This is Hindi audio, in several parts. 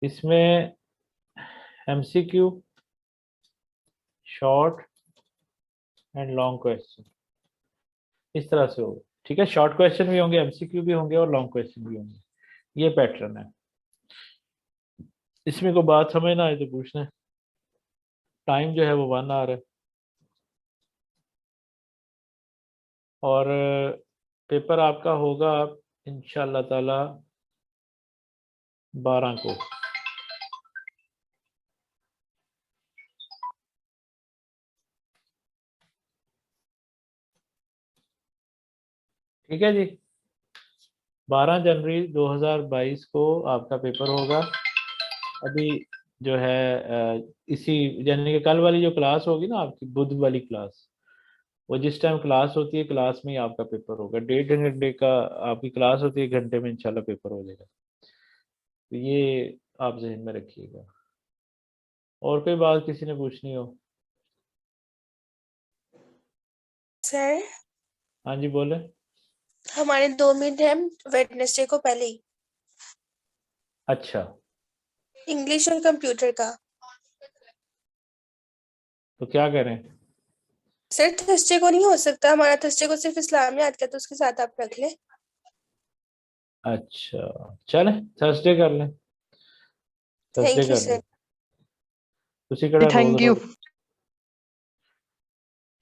इसमें MCQ, short and long question इस तरह से होगा। ठीक है, शॉर्ट क्वेश्चन भी होंगे, एमसीक्यू भी होंगे और लॉन्ग क्वेश्चन भी होंगे। ये पैटर्न है। इसमें कोई बात समझ ना आए तो पूछना। टाइम जो है वो 1 आवर है। और पेपर आपका होगा इंशाल्लाह ताला 12 को। ठीक है जी, 12 जनवरी 2022 को आपका पेपर होगा। अभी जो है इसी यानी कि कल वाली जो क्लास होगी ना आपकी, बुध वाली क्लास, वो जिस टाइम क्लास होती है क्लास में ही आपका पेपर होगा। 1.5 घंटे का आपकी क्लास होती है, 1 घंटे में इंशाल्लाह पेपर हो जाएगा। तो ये आप जहन में रखिएगा। और कोई बात किसी ने पूछनी हो? सर हाँ जी बोले। हमारे 2 मिनट है वेडनेसडे को पहले ही, अच्छा, इंग्लिश और कंप्यूटर का। तो क्या करें? सर थर्सडे को नहीं हो सकता, हमारा थर्सडे को सिर्फ इस्लामियात का, तो उसके साथ आप रख लें। अच्छा चले, थर्सडे कर लें। थर्सडे थैंक यू कर सर। लें। उसी कड़ा थैंक यू। रोज।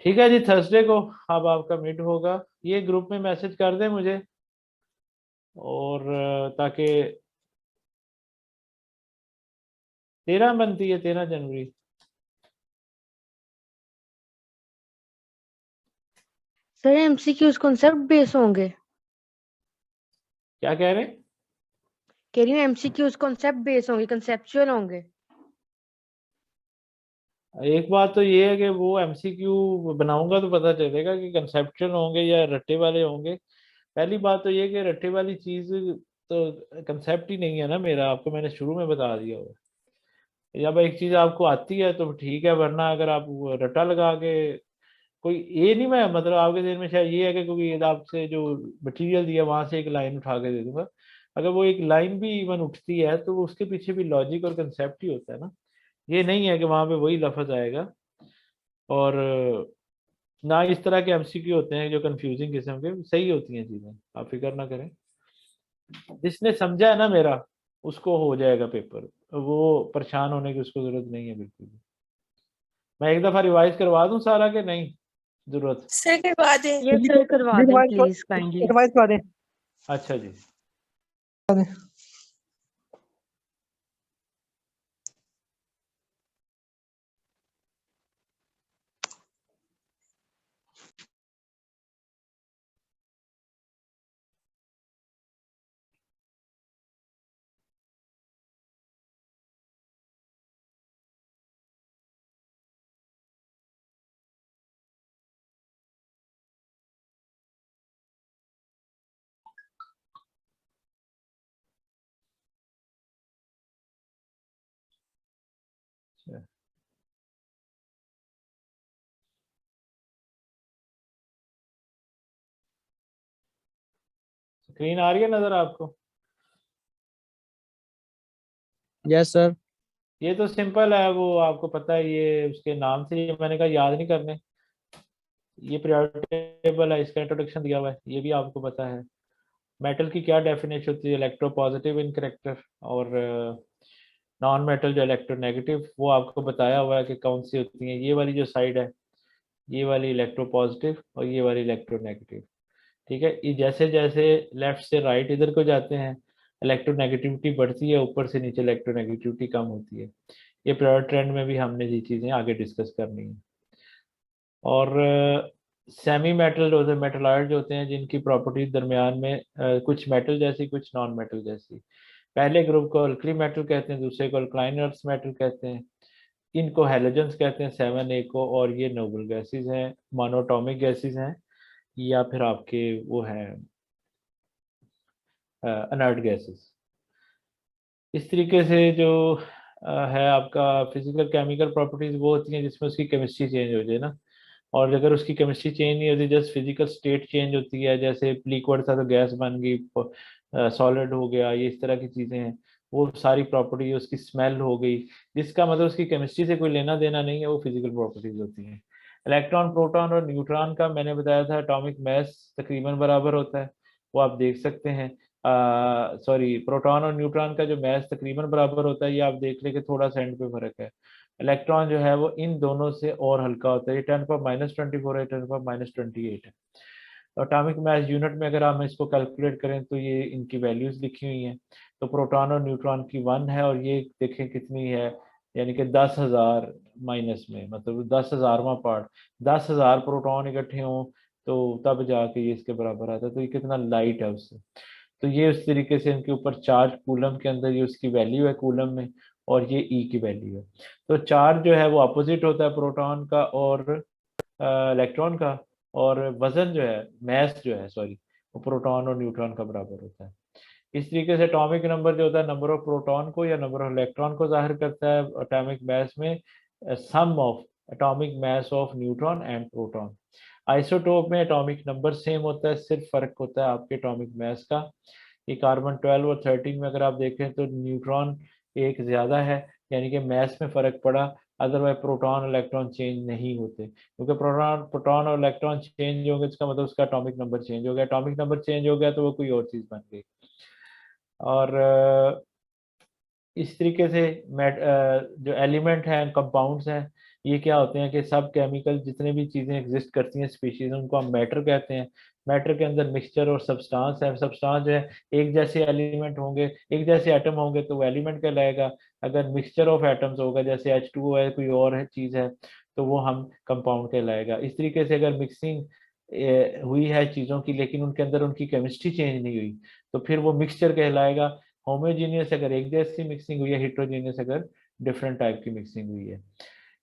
ठीक है जी, थर्सडे को अब आपका मीट होगा। ये ग्रुप में मैसेज कर दें मुझे, और ताकि 13 बनती है, 13 जनवरी। सर एमसीक्यूज कॉन्सेप्ट बेस होंगे? क्या कह रहे हैं? कह रही हूँ एमसीक्यूज कॉन्सेप्ट बेस होंगे, कंसेप्चुअल होंगे। एक बात तो ये है कि वो एमसीक्यू बनाऊंगा तो पता चलेगा कि कंसेप्चुअल होंगे या रट्टे वाले होंगे। पहली बात तो ये कि रट्टे वाली चीज तो कंसेप्ट ही नहीं है ना मेरा, आपको मैंने शुरू में बता दिया हुआ। जब एक चीज आपको आती है तो ठीक है, वरना अगर आप वो रट्टा लगा के कोई, ये नहीं मैं मतलब आपके दिल में शायद ये है कि क्योंकि आपसे जो मटेरियल दिया वहां से एक लाइन उठा के दे दूंगा। अगर वो एक लाइन भी इवन उठती है तो उसके पीछे भी लॉजिक और कंसेप्ट ही होता है ना। ये नहीं है कि वहां पे वही लफ्ज आएगा। और ना इस तरह के एमसीक्यू होते हैं जो कंफ्यूजिंग किस्म के, सही होती हैं चीजें, आप फिक्र ना करें। जिसने समझा है ना मेरा, उसको हो जाएगा पेपर। वो परेशान होने की उसको जरूरत नहीं है बिल्कुल भी। मैं एक दफा रिवाइज करवा दूं सारा के नहीं जरूरत? सर करवा दें। ये सर करवा दें प्लीज काइंडली। रिवाइज करा दें। अच्छा जी। स्क्रीन आ रही है नजर आपको? Yes sir. ये तो सिंपल है, वो आपको पता है, ये उसके नाम से ये मैंने कहा याद नहीं करने। ये पीरियोडिक टेबल है, इसका इंट्रोडक्शन दिया हुआ है, ये भी आपको पता है। मेटल की क्या डेफिनेशन होती है, इलेक्ट्रोपॉजिटिव इन करेक्टर, और नॉन मेटल जो इलेक्ट्रोनेगेटिव, वो आपको बताया हुआ है कि कौन सी होती है। ये वाली जो साइड है, ये वाली इलेक्ट्रोपॉजिटिव और ये वाली इलेक्ट्रोनेगेटिव। ठीक है, ये जैसे जैसे लेफ्ट से राइट इधर को जाते हैं, इलेक्ट्रोनेगेटिविटी बढ़ती है, ऊपर से नीचे इलेक्ट्रोनेगेटिविटी कम होती है। ये पीरियोडिक ट्रेंड में भी हमने ये चीज़ें आगे डिस्कस करनी है। और सेमी मेटल जो होते हैं, मेटलॉइड जो होते हैं, जिनकी प्रॉपर्टीज दरमियान में कुछ मेटल जैसी कुछ नॉन मेटल जैसी। पहले ग्रुप को अल्कली मेटल कहते हैं, दूसरे को अल्कलाइन अर्थ मेटल कहते हैं। इनको हैलोजेंस कहते हैं 7A को, और ये नोबल गैसेस हैं, मोनोटॉमिक गैसेस हैं, या फिर आपके वो हैं अनर्ट गैसेस। इस तरीके से जो है आपका फिजिकल केमिकल प्रॉपर्टीज, वो होती हैं जिसमें उसकी केमिस्ट्री चेंज हो जाए ना। और अगर उसकी केमिस्ट्री चेंज नहीं होती, जस्ट फिजिकल स्टेट चेंज होती है, जैसे लिक्विड था तो गैस बन गई, सॉलिड हो गया, ये इस तरह की चीज़ें हैं, वो सारी प्रॉपर्टी, उसकी स्मेल हो गई, जिसका मतलब उसकी केमिस्ट्री से कोई लेना देना नहीं है, वो फिजिकल प्रॉपर्टीज होती हैं। इलेक्ट्रॉन, प्रोटॉन और न्यूट्रॉन का मैंने बताया था एटॉमिक मास तकरीबन बराबर होता है, वो आप देख सकते हैं। सॉरी, प्रोटॉन और न्यूट्रॉन का जो मास तकरीबन बराबर होता है, ये आप देख लें कि थोड़ा सा एंड पे फर्क है। इलेक्ट्रॉन जो है वो इन दोनों से और हल्का होता है, ये 10⁻⁻24 है, 10⁻28 है। एटॉमिक मास यूनिट में अगर हम इसको कैलकुलेट करें तो ये इनकी वैल्यूज लिखी हुई हैं। तो प्रोटॉन और न्यूट्रॉन की 1 है, और ये देखें कितनी है, यानी कि 10,000 माइनस में, मतलब 10,000वां पार्ट, 10,000 प्रोटॉन इकट्ठे हों तो तब जाके ये इसके बराबर आता है। तो ये कितना लाइट है उससे। तो ये उस तरीके से इनके ऊपर चार्ज कूलम के अंदर, ये उसकी वैल्यू है कूलम में, और ये ई की वैल्यू है। तो चार्ज जो है वो अपोजिट होता है प्रोटॉन का और इलेक्ट्रॉन का, और वजन जो है, मैस जो है सॉरी, वो प्रोटॉन और न्यूट्रॉन का बराबर होता है। इस तरीके से एटॉमिक नंबर जो होता है नंबर ऑफ प्रोटॉन को या नंबर ऑफ इलेक्ट्रॉन को जाहिर करता है एटॉमिक मास में, sum of atomic mass of neutron and proton. Isotope में एटॉमिक नंबर सेम होता है, सिर्फ फर्क होता है आपके एटॉमिक मास का। ये कार्बन 12 और 13 में अगर आप देखें तो न्यूट्रॉन एक ज्यादा है, यानी कि मास में फर्क पड़ा, अदरवाइज प्रोटॉन और इलेक्ट्रॉन चेंज नहीं होते, क्योंकि प्रोटॉन प्रोटॉन और इलेक्ट्रॉन चेंज होंगे इसका मतलब उसका एटॉमिक नंबर चेंज हो गया, एटॉमिक नंबर चेंज हो गया तो वो कोई और चीज बन गई। और इस तरीके से जो एलिमेंट हैं, कंपाउंड्स हैं, ये क्या होते हैं कि सब केमिकल जितने भी चीज़ें एग्जिस्ट करती हैं स्पीशीज, उनको हम मैटर कहते हैं। मैटर के अंदर मिक्सचर और सब्सटेंस है। सब्सटेंस जो है, एक जैसे एलिमेंट होंगे, एक जैसे एटम होंगे तो वो एलिमेंट कहलाएगा। अगर मिक्सचर ऑफ एटम्स होगा, जैसे H2O है, कोई और है चीज़ है, तो वो हम कंपाउंड कहलाएगा। इस तरीके से अगर मिक्सिंग हुई है चीज़ों की, लेकिन उनके अंदर उनकी केमिस्ट्री चेंज नहीं हुई, तो फिर वो मिक्सचर कहलाएगा। होमोजीनियस अगर एक जैसी मिक्सिंग हुई है, हिट्रोजीनियस अगर डिफरेंट टाइप की मिक्सिंग हुई है।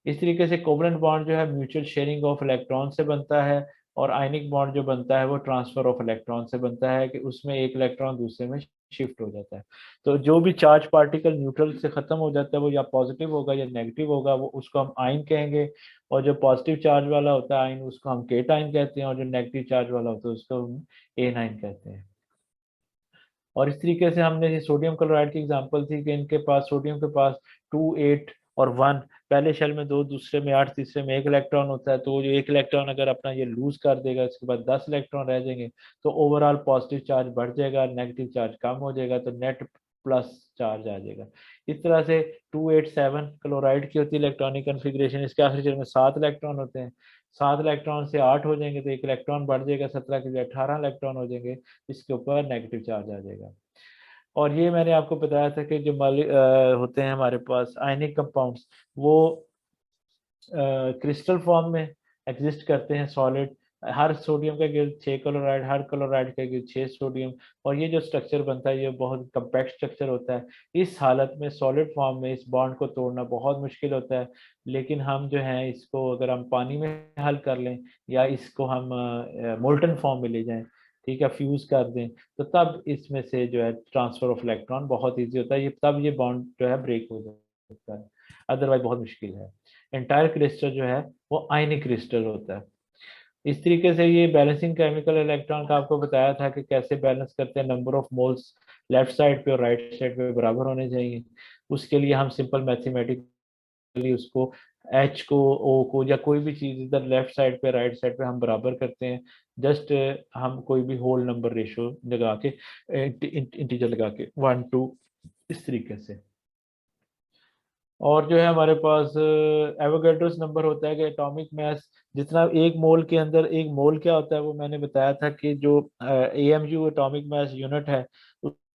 इस तरीके से कोवलेंट बॉन्ड जो है म्यूचुअल शेयरिंग ऑफ इलेक्ट्रॉन से बनता है, और आयनिक बॉन्ड जो बनता है वो ट्रांसफर ऑफ इलेक्ट्रॉन से बनता है, कि उसमें एक इलेक्ट्रॉन दूसरे में शिफ्ट हो जाता है। तो जो भी चार्ज पार्टिकल न्यूट्रल से खत्म हो जाता है वो या पॉजिटिव होगा या नेगेटिव होगा, वो उसको हम आयन कहेंगे। और जो पॉजिटिव चार्ज वाला होता है आयन, उसको हम केटाइन कहते हैं, और जो नेगेटिव चार्ज वाला होता है उसको हम एनाइन कहते हैं। और इस तरीके से हमने ये सोडियम क्लोराइड की एग्जांपल थी कि इनके पास, सोडियम के पास 2, 8 और 1, पहले शेल में 2, दूसरे में 8, तीसरे में 1 इलेक्ट्रॉन होता है। तो जो 1 इलेक्ट्रॉन अगर अपना ये लूज कर देगा, इसके बाद 10 इलेक्ट्रॉन रह जाएंगे, तो ओवरऑल पॉजिटिव चार्ज बढ़ जाएगा, नेगेटिव चार्ज कम हो जाएगा, तो नेट प्लस चार्ज आ जाएगा। इस तरह से 287 क्लोराइड की होती है इलेक्ट्रॉनिक कन्फिग्रेशन। इसके आखिरी शेल में 7 इलेक्ट्रॉन होते हैं। 7 इलेक्ट्रॉन से 8 हो जाएंगे तो 1 इलेक्ट्रॉन बढ़ जाएगा, 17 के लिए 18 इलेक्ट्रॉन हो जाएंगे, इसके ऊपर नेगेटिव चार्ज आ जाएगा। और ये मैंने आपको बताया था कि जो होते हैं हमारे पास आयनिक कंपाउंड्स, वो क्रिस्टल फॉर्म में एग्जिस्ट करते हैं, सॉलिड। हर सोडियम का गिर्द 6 क्लोराइड, हर क्लोराइड का गिर्द 6 सोडियम। और ये जो स्ट्रक्चर बनता है ये बहुत कम्पैक्ट स्ट्रक्चर होता है। इस हालत में सॉलिड फॉर्म में इस बॉन्ड को तोड़ना बहुत मुश्किल होता है, लेकिन हम जो है इसको अगर हम पानी में हल कर लें, या इसको हम मोल्टन फॉर्म में ले जाएं, ठीक है, फ्यूज कर दें, तो तब इसमें से जो है ट्रांसफर ऑफ इलेक्ट्रॉन बहुत ईजी होता है। ये तब ये बॉन्ड जो है ब्रेक हो जाता है, अदरवाइज बहुत मुश्किल है। एंटायर क्रिस्टल जो है वो आयनिक क्रिस्टल होता है। इस तरीके से ये बैलेंसिंग केमिकल इलेक्ट्रॉन का आपको बताया था कि कैसे बैलेंस करते हैं। Number of moles left side पे और राइट साइड पे बराबर होने चाहिए। उसके लिए हम सिंपल मैथमेटिकली उसको एच को, ओ को, या कोई भी चीज़ इधर लेफ्ट साइड पे राइट साइड पे हम बराबर करते हैं। जस्ट हम कोई भी होल नंबर रेशो लगा के, इंटीजर लगा के 1, 2, इस तरीके से। और जो है हमारे पास एवोगैड्रोस नंबर होता है कि एटॉमिक मास जितना एक मोल के अंदर, एक मोल क्या होता है वो मैंने बताया था कि जो AMU एटॉमिक मास यूनिट है,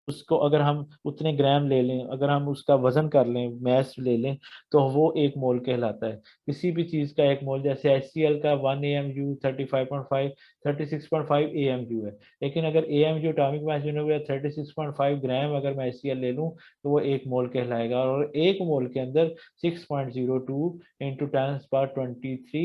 उसको अगर हम उतने ग्राम ले लें, अगर हम उसका वजन कर लें, मास ले लें, तो वो एक मोल कहलाता है। किसी भी चीज़ का एक मोल, जैसे HCl का 1 AMU 35.5 36.5 AMU है। लेकिन अगर AMU एटॉमिक मास यूनिट है 36.5 ग्राम, अगर मैं HCl ले लूँ तो वो एक मोल कहलाएगा। और एक मोल के अंदर 6.02 इंटू 10⁻23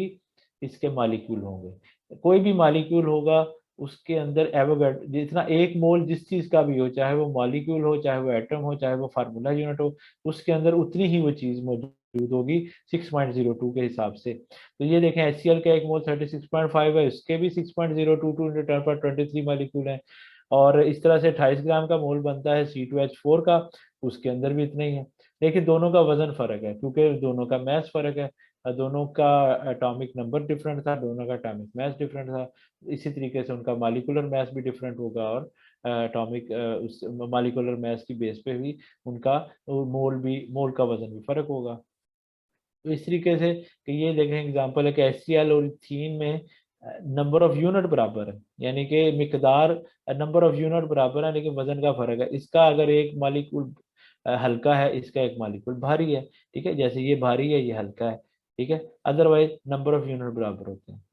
इसके मालिक्यूल होंगे। कोई भी मालिक्यूल होगा उसके अंदर एवोगैड्रो जितना, एक मोल जिस चीज का भी हो, चाहे वो मॉलिक्यूल हो, चाहे वो एटम हो, चाहे वो फार्मूला यूनिट हो, उसके अंदर उतनी ही वो चीज मौजूद होगी 6.02 के हिसाब से। तो ये देखें HCl का एक मोल 36.5 है, उसके भी 6.022 इंटू 10⁻23 मालिक्यूल है। और इस तरह से 28 ग्राम का मोल बनता है C2H4 का, उसके अंदर भी इतना ही है। लेकिन दोनों का वजन फर्क है क्योंकि दोनों का मैस फर्क है, दोनों का एटॉमिक नंबर डिफरेंट था, दोनों का एटॉमिक मैस डिफरेंट था। इसी तरीके से उनका मालिकुलर मैस भी डिफरेंट होगा और एटॉमिक उस मालिकुलर मैस की बेस पे भी उनका मोल का वजन भी फर्क होगा। तो इस तरीके से कि ये देखें एग्जांपल है कि HCl और इथीन में नंबर ऑफ यूनिट बराबर है, यानी कि मिकदार नंबर ऑफ यूनिट बराबर है लेकिन वजन का फर्क है। इसका अगर एक मालिक्यूल हल्का है, इसका एक मालिक्यूल भारी है, ठीक है, जैसे ये भारी है ये हल्का है, ठीक है, अदरवाइज नंबर ऑफ यूनिट बराबर होते हैं।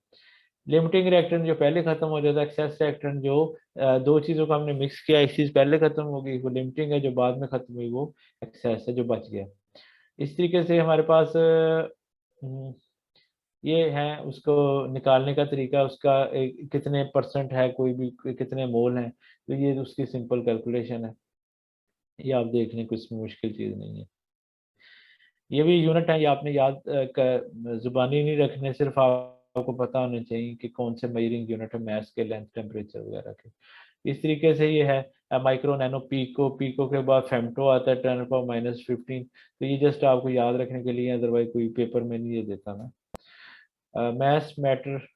लिमिटिंग रिएक्टेंट जो पहले खत्म हो जाता है, एक्सेस रिएक्टेंट जो दो चीजों को हमने मिक्स किया, एक चीज पहले खत्म हो गई वो लिमिटिंग है, जो बाद में खत्म हुई वो एक्सेस है जो बच गया। इस तरीके से हमारे पास ये है उसको निकालने का तरीका, उसका कितने परसेंट है, कोई भी कितने मोल हैं, तो ये उसकी सिंपल कैलकुलेशन है। ये आप देख लें, कुछ मुश्किल चीज़ नहीं है। ये भी यूनिट है, ये आपने याद जुबानी नहीं रखने, सिर्फ आपको पता होना चाहिए कि कौन से मेजरिंग यूनिट है मैथ्स के, लेंथ, टेम्परेचर वगैरह के। इस तरीके से ये है माइक्रो नैनो पीको, पीको के बाद फेमटो आता है 10⁻⁻15। तो ये जस्ट आपको याद रखने के लिए, अदरवाइज कोई पेपर में नहीं ये देता मैं। मैस मैटर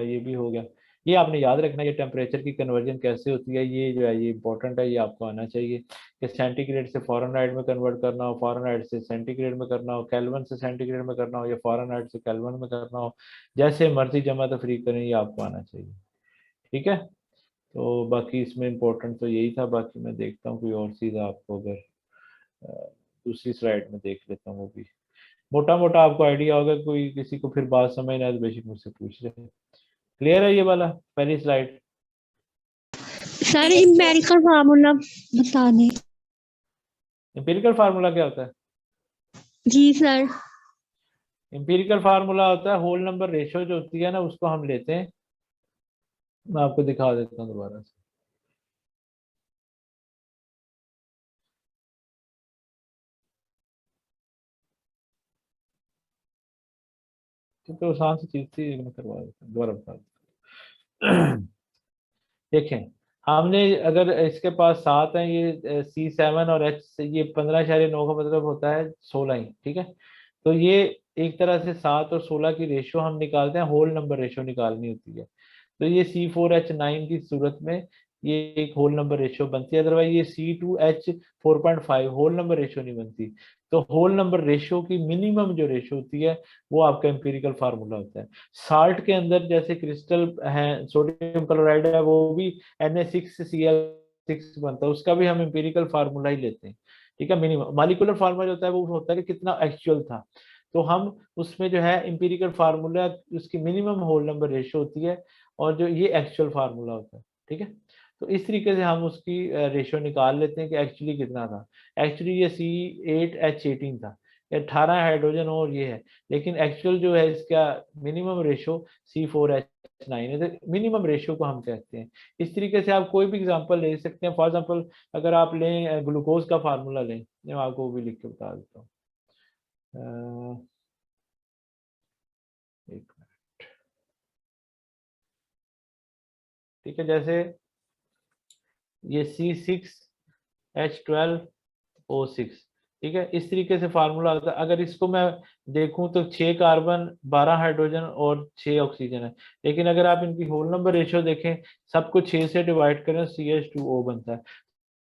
ये भी हो गया। ये आपने याद रखना, ये टेम्परेचर की कन्वर्जन कैसे होती है, ये जो है ये इंपॉर्टेंट है, ये आपको आना चाहिए कि सेंटीग्रेड से फ़ारेनहाइट में कन्वर्ट करना हो, फ़ारेनहाइट से सेंटीग्रेड में करना हो, केल्विन से सेंटीग्रेड में करना हो, या फ़ारेनहाइट से केल्विन में करना हो, जैसे मर्जी जमा तफरीक करें, ये आपको आना चाहिए। ठीक है, तो बाकी इसमें इम्पोर्टेंट तो यही था। बाकी मैं देखता हूँ कोई और चीज़ आपको अगर दूसरी स्लाइड में देख लेता हूँ, वो भी मोटा मोटा आपको आइडिया होगा। कोई किसी को फिर बात समझ ना आए तो बेशक मुझसे पूछ रहे। क्लियर है ये वाला पहली slide? Sir Yes, sir. Empirical formula बता दें। एम्पिरिकल फार्मूला क्या होता है? जी सर। एम्पिरिकल फार्मूला होता है होल नंबर रेशियो जो होती है ना, उसको हम लेते हैं। मैं आपको दिखा देता हूँ दोबारा से। क्योंकि आसान सी चीज थी, मैं करवा देता हूँ, दोबारा बता देता हूँ। देखें, हमने अगर इसके पास 7 है, ये C7 और H से ये 15.9 का मतलब होता है 16 ही, ठीक है। तो ये एक तरह से 7 और 16 की रेशियो हम निकालते हैं, होल नंबर रेशियो निकालनी होती है। तो ये C4H9 की सूरत में ये एक होल नंबर रेशियो बनती है, अदरवाइज ये C2H4.5 होल नंबर रेशियो नहीं बनती। तो होल नंबर रेशियो की मिनिमम जो रेशियो होती है वो आपका एम्पिरिकल फार्मूला होता है। साल्ट के अंदर जैसे क्रिस्टल है, सोडियम क्लोराइड है, वो भी Na6Cl6 बनता है, उसका भी हम एम्पिरिकल फार्मूला ही लेते हैं, ठीक है। मिनिमम मालिकुलर फार्मूला जो होता है वो होता है कि कितना एक्चुअल था, तो हम उसमें जो है एम्पिरिकल फार्मूला उसकी मिनिमम होल नंबर रेशियो होती है, और जो ये एक्चुअल फार्मूला होता है, ठीक है। तो इस तरीके से हम उसकी रेशियो निकाल लेते हैं कि एक्चुअली कितना था। एक्चुअली ये C8H18 था, 18 हाइड्रोजन और ये है, लेकिन एक्चुअल जो है इसका मिनिमम रेशियो C4H9 है। तो मिनिमम रेशियो को हम कहते हैं। इस तरीके से आप कोई भी एग्जांपल ले सकते हैं। फॉर एग्जांपल अगर आप लें ग्लूकोज का फार्मूला लें, मैं आपको वो भी लिख के बता देता हूँ। एक मिनट, ठीक है, जैसे ये C6H12O6, ठीक है, इस तरीके से फार्मूला होता है। अगर इसको मैं देखूं तो 6 कार्बन, 12 हाइड्रोजन और 6 ऑक्सीजन है, लेकिन अगर आप इनकी होल नंबर रेशियो देखें, सबको 6 से डिवाइड करें, CH2O बनता है।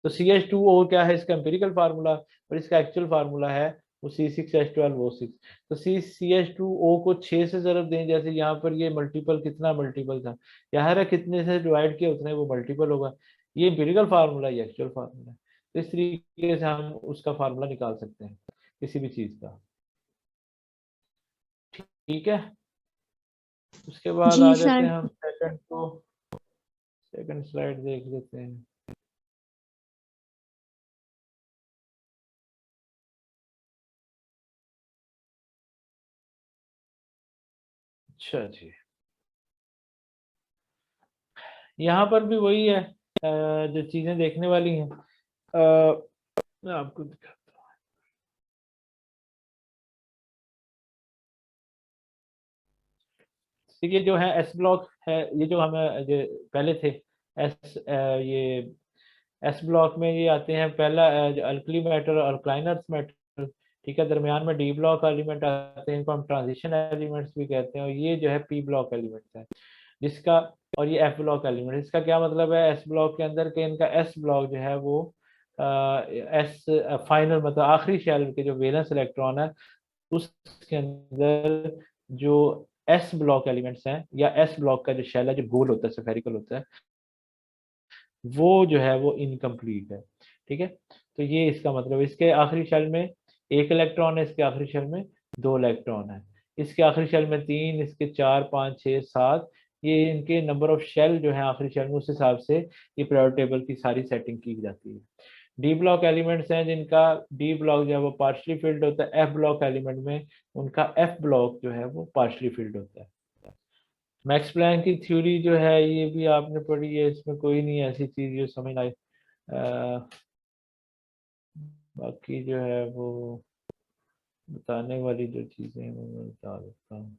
तो CH2O क्या है, इसका एम्पिरिकल फार्मूला, और इसका एक्चुअल फार्मूला है वो C6H12O6। तो CH2O को 6 से ज़रब दें, जैसे यहाँ पर ये मल्टीपल, कितना मल्टीपल था, यहाँ है कितने से डिवाइड किया उतने वो मल्टीपल होगा। ये एम्पिरिकल फार्मूला, ये एक्चुअल फार्मूला है। तो इस तरीके से हम उसका फार्मूला निकाल सकते हैं किसी भी चीज़ का, ठीक है। उसके बाद आ जी जाते सर। हैं हम सेकंड को, सेकंड स्लाइड देख लेते हैं। अच्छा जी, यहाँ पर भी वही है, जो चीजें देखने वाली हैं। मैं आपको दिखाता हूँ। ये जो है एस ब्लॉक है, ये जो हमें जो पहले थे ये एस ब्लॉक में ये आते हैं, पहला अल्कली मेटल और अल्कलाइन अर्थ मेटल, ठीक है। दरमियान में डी ब्लॉक एलिमेंट आते हैं, इनको हम ट्रांजिशन एलिमेंट्स भी कहते हैं। और ये जो है पी ब्लॉक एलिमेंट्स है जिसका, और ये एफ ब्लॉक एलिमेंट, इसका क्या मतलब है एस ब्लॉक के अंदर के इनका एस ब्लॉक जो है वो एस फाइनल मतलब आखिरी शेल के जो वैलेंस इलेक्ट्रॉन है उसके अंदर जो एस ब्लॉक एलिमेंट्स हैं या एस ब्लॉक का जो शेल है जो गोल होता है, स्फेरिकल होता है, वो जो है वो इनकम्प्लीट है, ठीक है। तो ये इसका मतलब, इसके आखिरी शेल में एक इलेक्ट्रॉन है, इसके आखिरी शेल में दो इलेक्ट्रॉन है, इसके आखिरी शेल में तीन, इसके 4 5 6 7, ये इनके नंबर ऑफ शेल जो है आखिरी शेल में, उस हिसाब से ये पीरियोडिक टेबल की सारी सेटिंग की जाती है। डी ब्लॉक एलिमेंट्स हैं जिनका डी ब्लॉक जो है वो पार्शली फिल्ड होता है, एफ ब्लॉक एलिमेंट में उनका एफ ब्लॉक जो है वो पार्शली फिल्ड होता है। मैक्स प्लैंक की थ्योरी जो है ये भी आपने पढ़ी है, इसमें कोई नहीं ऐसी चीज जो समझ आए। बाकी जो है वो बताने वाली जो चीजें हैं वो मैं बता देता हूँ।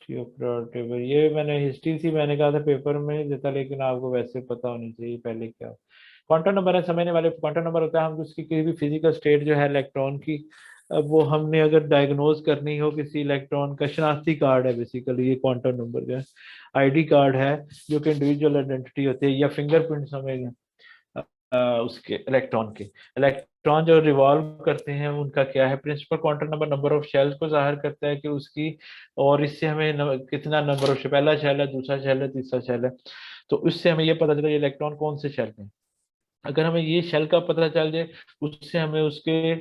टेबल ये मैंने हिस्ट्री थी, मैंने कहा था पेपर में देता, लेकिन आपको वैसे पता होनी चाहिए पहले क्या क्वांटम नंबर है। समझने वाले क्वांटम नंबर होता है, हम उसकी किसी भी फिजिकल स्टेट जो है इलेक्ट्रॉन की, अब वो हमने अगर डायग्नोज करनी हो किसी इलेक्ट्रॉन का, शनाख्ती कार्ड है बेसिकली ये क्वांटम नंबर जो है, आईडी कार्ड है जो कि इंडिविजुअल आइडेंटिटी होती है, या फिंगरप्रिंट समझ उसके इलेक्ट्रॉन के। इलेक्ट्रॉन जो रिवॉल्व करते हैं उनका क्या है principal quantum number, number of shells को जाहिर करता है कि उसकी, और इससे हमें कितना नंबर ऑफ, पहला शेल है, दूसरा शेल है, तीसरा शेल है, तो उससे हमें ये पता चला ये इलेक्ट्रॉन कौन से शेल में। अगर हमें ये शेल का पता चल जाए, उससे हमें उसके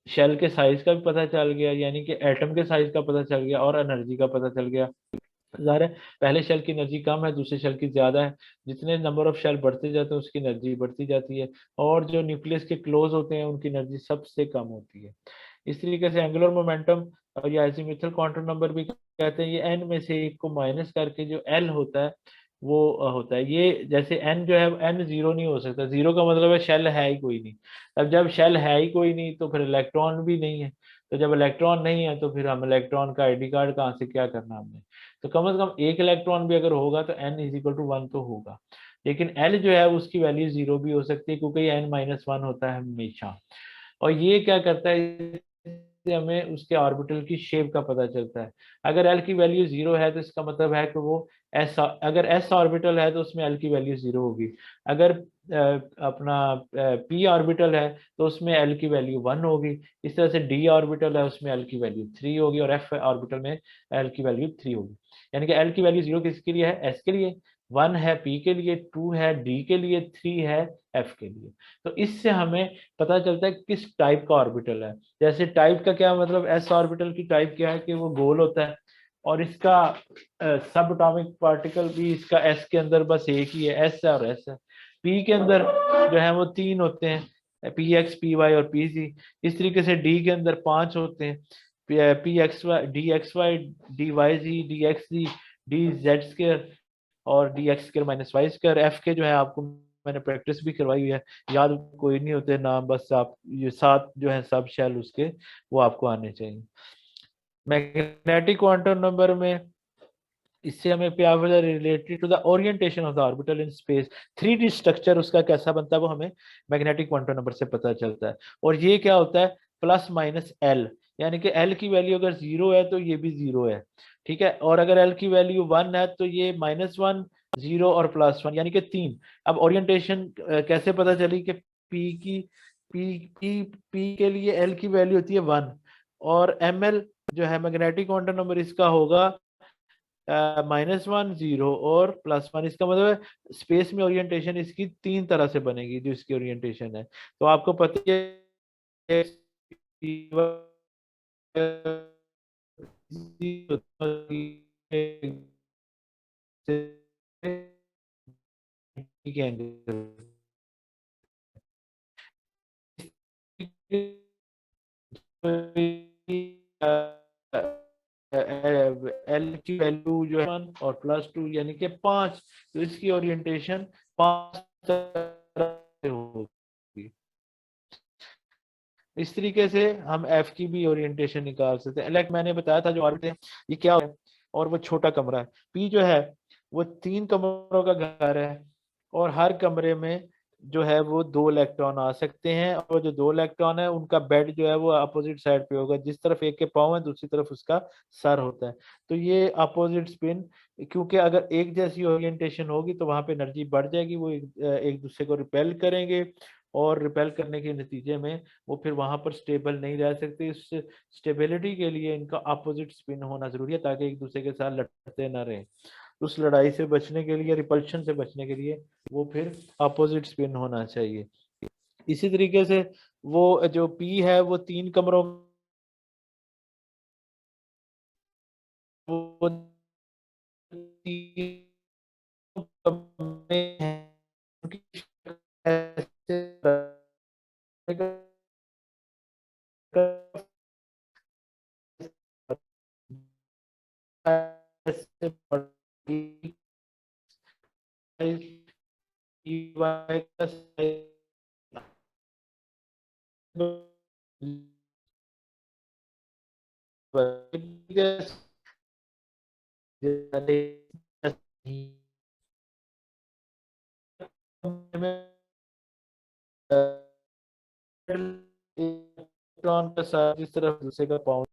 शेल के साइज का भी पता चल गया, यानी कि एटम के साइज का पता चल गया और एनर्जी का पता चल गया। ज़ाहिर है पहले शेल की एनर्जी कम है, दूसरे शेल की ज़्यादा है, जितने नंबर ऑफ शेल बढ़ते जाते हैं उसकी एनर्जी बढ़ती जाती है, और जो न्यूक्लियस के क्लोज होते हैं उनकी एनर्जी सबसे कम होती है। इस तरीके से एंगुलर मोमेंटम और या अजीमुथल क्वांटम नंबर भी कहते हैं, ये एन में से एक को माइनस करके जो एल होता है वो होता है। ये जैसे एन जो है एन जीरो नहीं हो सकता, जीरो का मतलब है शेल है ही कोई नहीं। अब जब शेल है ही कोई नहीं तो फिर इलेक्ट्रॉन भी नहीं है, तो जब इलेक्ट्रॉन नहीं है तो फिर हम इलेक्ट्रॉन का आईडी कार्ड कहाँ से क्या करना हमने। तो कम से कम एक इलेक्ट्रॉन भी अगर होगा तो एन इज इक्वल टू 1 तो होगा, लेकिन एल जो है उसकी वैल्यू जीरो भी हो सकती है क्योंकि एन माइनस 1 होता है हमेशा। और ये क्या करता है, इससे हमें उसके ऑर्बिटल की शेप का पता चलता है। अगर एल की वैल्यू जीरो है तो इसका मतलब है कि वो एस, अगर एस ऑर्बिटल है तो उसमें एल की वैल्यू जीरो होगी। अगर अपना पी ऑर्बिटल है तो उसमें एल की वैल्यू 1 होगी। इस तरह से डी ऑर्बिटल है उसमें एल की वैल्यू 3 होगी, और एफ ऑर्बिटल में एल की वैल्यू 3 होगी। यानी कि एल की वैल्यू जीरो किसके लिए है, एस के लिए, 1 है पी के लिए, 2 है डी के लिए, 3 है एफ के लिए। तो इससे हमें पता चलता है किस टाइप का ऑर्बिटल है। जैसे टाइप का क्या मतलब, एस ऑर्बिटल की टाइप क्या है कि वो गोल होता है, और इसका सब एटॉमिक पार्टिकल भी इसका एस के अंदर बस एक ही है, एस है और एस है। पी के अंदर जो है वो 3 होते हैं, पी एक्स, पी वाई और पी सी। इस तरीके से डी के अंदर 5 होते हैं, P X Y, D Y G, D X G, D Z square और D X square minus Y square. F के जो है आपको मैंने प्रैक्टिस भी करवाई हुई है, याद कोई नहीं होते नाम, बस आप ये 7 जो है सब शेल उसके वो आपको आने चाहिए। मैग्नेटिक क्वांटम नंबर में इससे हमें क्या पता, related to the orientation of the orbital in space, 3D structure उसका कैसा बनता है वो हमें मैग्नेटिक क्वांटम नंबर से पता चलता है। और ये क्या होता है, प्लस माइनस एल, यानी कि एल की वैल्यू अगर जीरो है तो ये भी जीरो है, ठीक है। और अगर एल की वैल्यू 1 है तो ये -1, 0 और +1 यानी कि 3। अब ओरिएंटेशन कैसे पता चली कि पी की पी के लिए एल की वैल्यू होती है 1, और एम एल जो है मैग्नेटिक क्वांटम नंबर इसका होगा -1, 0 और +1। इसका मतलब है स्पेस में ओरिएंटेशन इसकी 3 तरह से बनेगी जो इसकी ओरिएंटेशन है। तो आपको पता है एल की वैल्यू जो है 1 और +2 यानी कि 5, तो इसकी ओरिएंटेशन 5 तरह से होगी। इस तरीके से हम एफ की भी ओरिएंटेशन निकाल सकते हैं। लाइक मैंने बताया था जो ऑर्बिट है ये क्या है, और वो छोटा कमरा है। पी जो है वो 3 कमरों का घर है और हर कमरे में जो है वो 2 इलेक्ट्रॉन आ सकते हैं, और जो 2 इलेक्ट्रॉन है उनका बेड जो है वो अपोजिट साइड पे होगा, जिस तरफ एक के पाँव है दूसरी तरफ उसका सर होता है। तो ये अपोजिट स्पिन, क्योंकि अगर एक जैसी ओरिएंटेशन होगी तो वहां पे एनर्जी बढ़ जाएगी, वो एक दूसरे को रिपेल करेंगे, और रिपेल करने के नतीजे में वो फिर वहां पर स्टेबल नहीं रह सकते। इस स्टेबिलिटी के लिए इनका अपोजिट स्पिन होना जरूरी है, ताकि एक दूसरे के साथ लड़ते ना रहें। उस लड़ाई से बचने के लिए, रिपल्शन से बचने के लिए वो फिर अपोजिट स्पिन होना चाहिए। इसी तरीके से वो जो पी है वो 3 कमरों, वो 3 कमरे हैं, उनकी शक्ल ऐसे ऐसे पड़ी, EY का इलेक्ट्रॉन के साथ जिस तरफ दूसरे का पाउंड।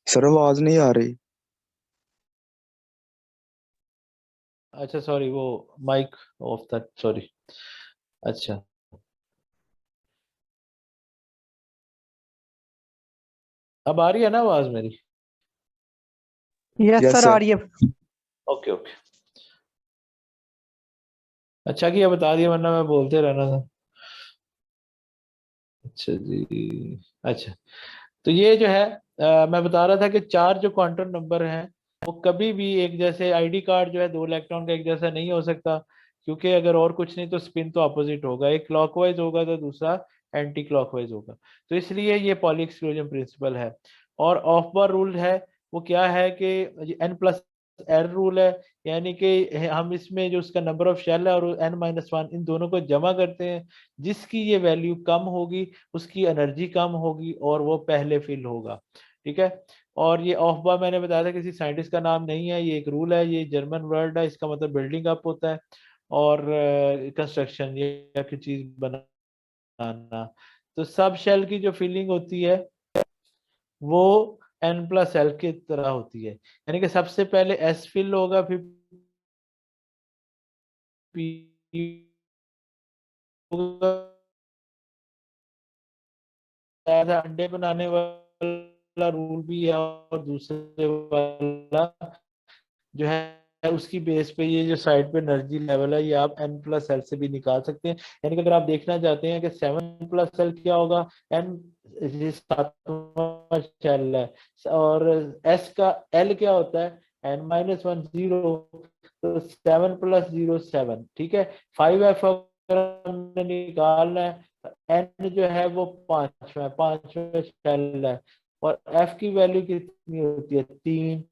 सर आवाज नहीं आ रही। अच्छा सॉरी, वो माइक ऑफ था, सॉरी। अच्छा, अब आ रही है ना आवाज मेरी? यस यस सर, आ सर। रही है। ओके ओके, अच्छा किया बता दिया, वरना मैं बोलते रहना था। अच्छा जी, अच्छा। तो ये जो है मैं बता रहा था कि 4 जो क्वांटम नंबर हैं वो कभी भी एक जैसे, आईडी कार्ड जो है 2 इलेक्ट्रॉन का एक जैसा नहीं हो सकता, क्योंकि अगर और कुछ नहीं तो स्पिन तो अपोजिट होगा, एक क्लॉकवाइज होगा तो दूसरा एंटी क्लॉकवाइज होगा। तो इसलिए ये पॉली एक्सक्लूजन प्रिंसिपल है। और ऑफ बार रूल है, वो क्या है कि N+R रूल है, यानी कि हम इसमें जो उसका नंबर ऑफ शेल है और N-1 इन दोनों को जमा करते हैं, जिसकी ये वैल्यू कम होगी उसकी एनर्जी कम होगी और वो पहले फिल होगा। ठीक है। और ये ऑफबा मैंने बताया था किसी साइंटिस्ट का नाम नहीं है, ये एक रूल है, ये जर्मन वर्ड है, इसका मतलब बिल्डिंग अप होता है और कंस्ट्रक्शन या कोई चीज बनाना। तो सब शेल की जो फिलिंग होती है वो N+L की तरह होती है, यानी कि सबसे पहले S फिल होगा, फिर P होगा, अंडे बनाने वाला रूल भी है, और दूसरे वाला जो है उसकी बेस पे ये जो साइड पे एनर्जी लेवल है ये आप N+L से भी निकाल सकते हैं। यानी कि अगर आप देखना चाहते हैं कि 7+L क्या होगा, N 7वां शेल है, और S का L क्या होता है, N-1 0, तो 7+0 7। ठीक है। 5F अगर हमने निकालना है, N जो है वो पांचवा शेल है, और F की वैल्यू कितनी होती है, 3।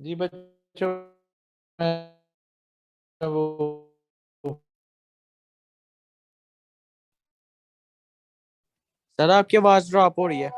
जी बच्चों, वो सर आपकी आवाज ड्रॉप हो रही है।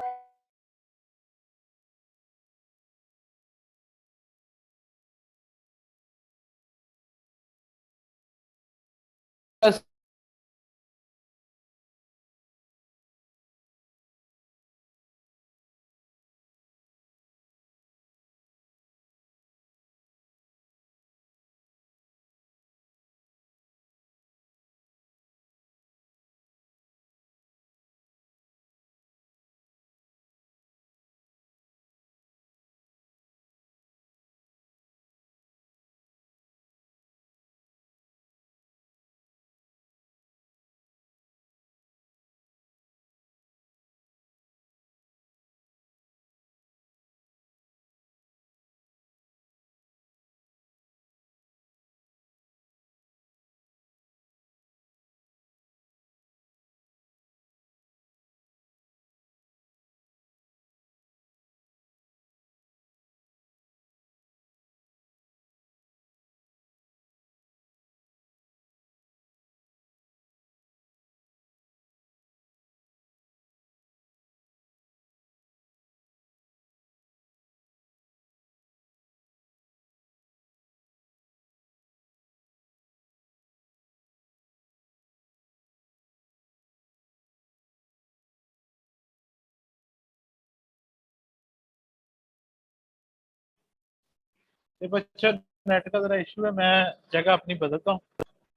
ये बच्चों नेट का जरा इशू है, मैं जगह अपनी बदलता हूँ,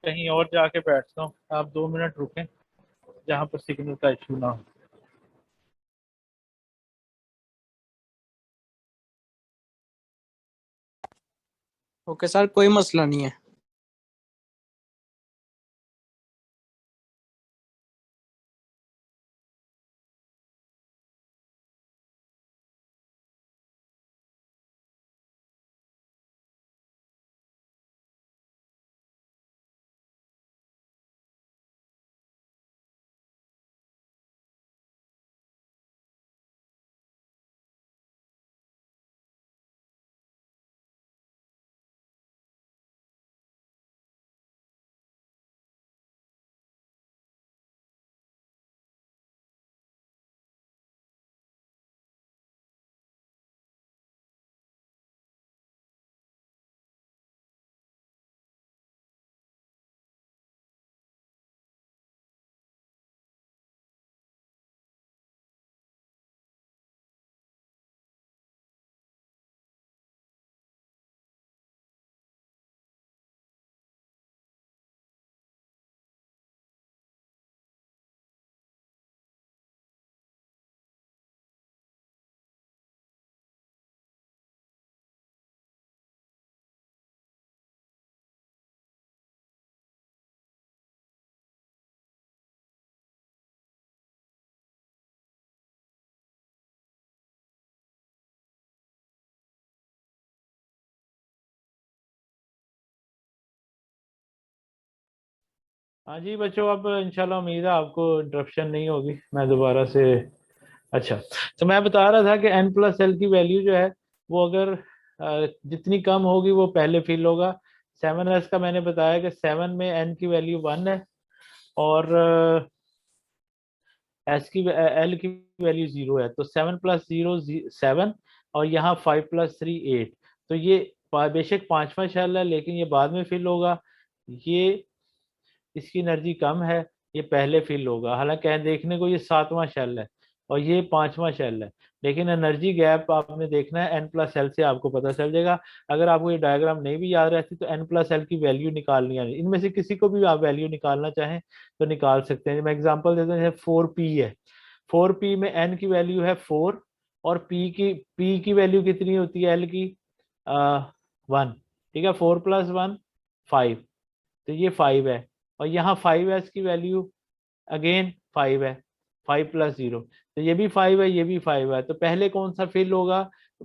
कहीं और जाके बैठता हूँ। आप 2 मिनट रुकें जहाँ पर सिग्नल का इशू ना हो। ओके सर, कोई मसला नहीं है। हाँ जी बच्चों, अब इंशाल्लाह उम्मीद है आपको इंटरप्शन नहीं होगी, मैं दोबारा से। अच्छा, तो मैं बता रहा था कि n+l की वैल्यू जो है वो अगर जितनी कम होगी वो पहले फिल होगा। 7s का मैंने बताया कि 7 में n की वैल्यू 1 है और l की वैल्यू 0 है, तो 7+0 7, और यहाँ 5+3 8। तो ये बेशक पांचवा शेल है लेकिन ये बाद में फिल होगा। ये इसकी एनर्जी कम है, ये पहले फिल होगा। हालांकि देखने को ये 7वां शेल है और ये 5वां शेल है, लेकिन एनर्जी गैप आपने देखना है n+l से आपको पता चल जाएगा। अगर आपको ये डायग्राम नहीं भी याद रहती तो n+l की वैल्यू निकालनी है। इनमें से किसी को भी आप वैल्यू निकालना चाहें तो निकाल सकते हैं। मैं एग्जांपल देता हूँ, 4p है, 4p में n की वैल्यू है 4 और p की वैल्यू कितनी होती है l की 1। ठीक है, 4+1 5, तो ये 5 है। और यहाँ 5s की वैल्यू अगेन 5 है, 5+0, तो ये भी 5 है, ये भी 5 है। तो पहले कौन सा फिल होगा?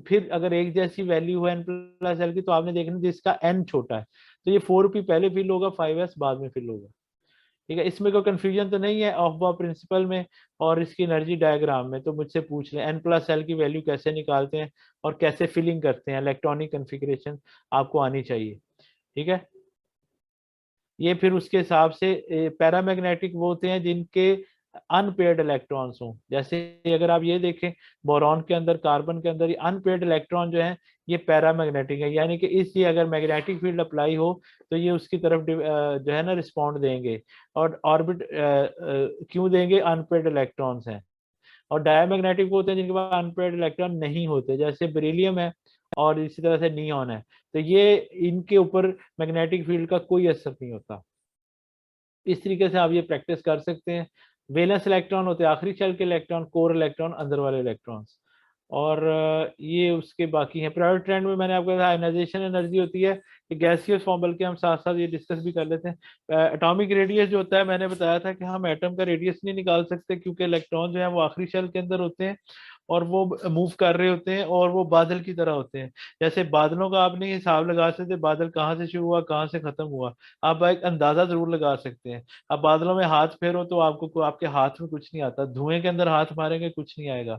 फिर अगर एक जैसी वैल्यू है n+l की तो आपने देखना जिसका n छोटा है, तो ये 4p पहले फिल होगा, 5s बाद में फिल होगा। ठीक है, इसमें कोई कंफ्यूजन तो नहीं है ऑफ बॉब प्रिंसिपल में और इसकी एनर्जी डायग्राम में? तो मुझसे पूछ लें n+l की वैल्यू कैसे निकालते हैं और कैसे फिलिंग करते हैं, इलेक्ट्रॉनिक कन्फिग्रेशन आपको आनी चाहिए। ठीक है, ये फिर उसके हिसाब से पैरामैग्नेटिक वो होते हैं जिनके अनपेयर्ड इलेक्ट्रॉन्स हों। जैसे अगर आप ये देखें बोरॉन के अंदर, कार्बन के अंदर, ये अनपेयर्ड इलेक्ट्रॉन जो है ये पैरामैग्नेटिक है, यानी कि इसलिए अगर मैग्नेटिक फील्ड अप्लाई हो तो ये उसकी तरफ जो है ना रिस्पॉन्ड देंगे। और ऑर्बिट क्यों देंगे? अनपेयर्ड इलेक्ट्रॉन्स हैं। और डायमैग्नेटिक वो होते हैं जिनके पास अनपेयर्ड इलेक्ट्रॉन नहीं होते, जैसे बेरिलियम है और इसी तरह से नियॉन है। तो ये इनके ऊपर मैग्नेटिक फील्ड का कोई असर नहीं होता। इस तरीके से आप ये प्रैक्टिस कर सकते हैं। वैलेंस इलेक्ट्रॉन होते हैं आखिरी शेल के इलेक्ट्रॉन, कोर इलेक्ट्रॉन अंदर वाले इलेक्ट्रॉन्स। और ये उसके बाकी हैं। प्रायोरिटी ट्रेंड में मैंने आपको कहा आयनाइजेशन एनर्जी होती है कि गैसियस फॉर्म, बल्कि हम साथ साथ ये डिस्कस भी कर लेते हैं। एटॉमिक रेडियस जो होता है, मैंने बताया था कि हम एटम का रेडियस नहीं निकाल सकते क्योंकि इलेक्ट्रॉन जो है वो आखिरी शेल के अंदर होते हैं और वो मूव कर रहे होते हैं और वो बादल की तरह होते हैं। जैसे बादलों का आप नहीं हिसाब लगा सकते बादल कहाँ से शुरू हुआ कहाँ से खत्म हुआ, आप एक अंदाजा जरूर लगा सकते हैं। अब बादलों में हाथ फेरो तो आपको आपके हाथ में कुछ नहीं आता, धुएं के अंदर हाथ मारेंगे कुछ नहीं आएगा।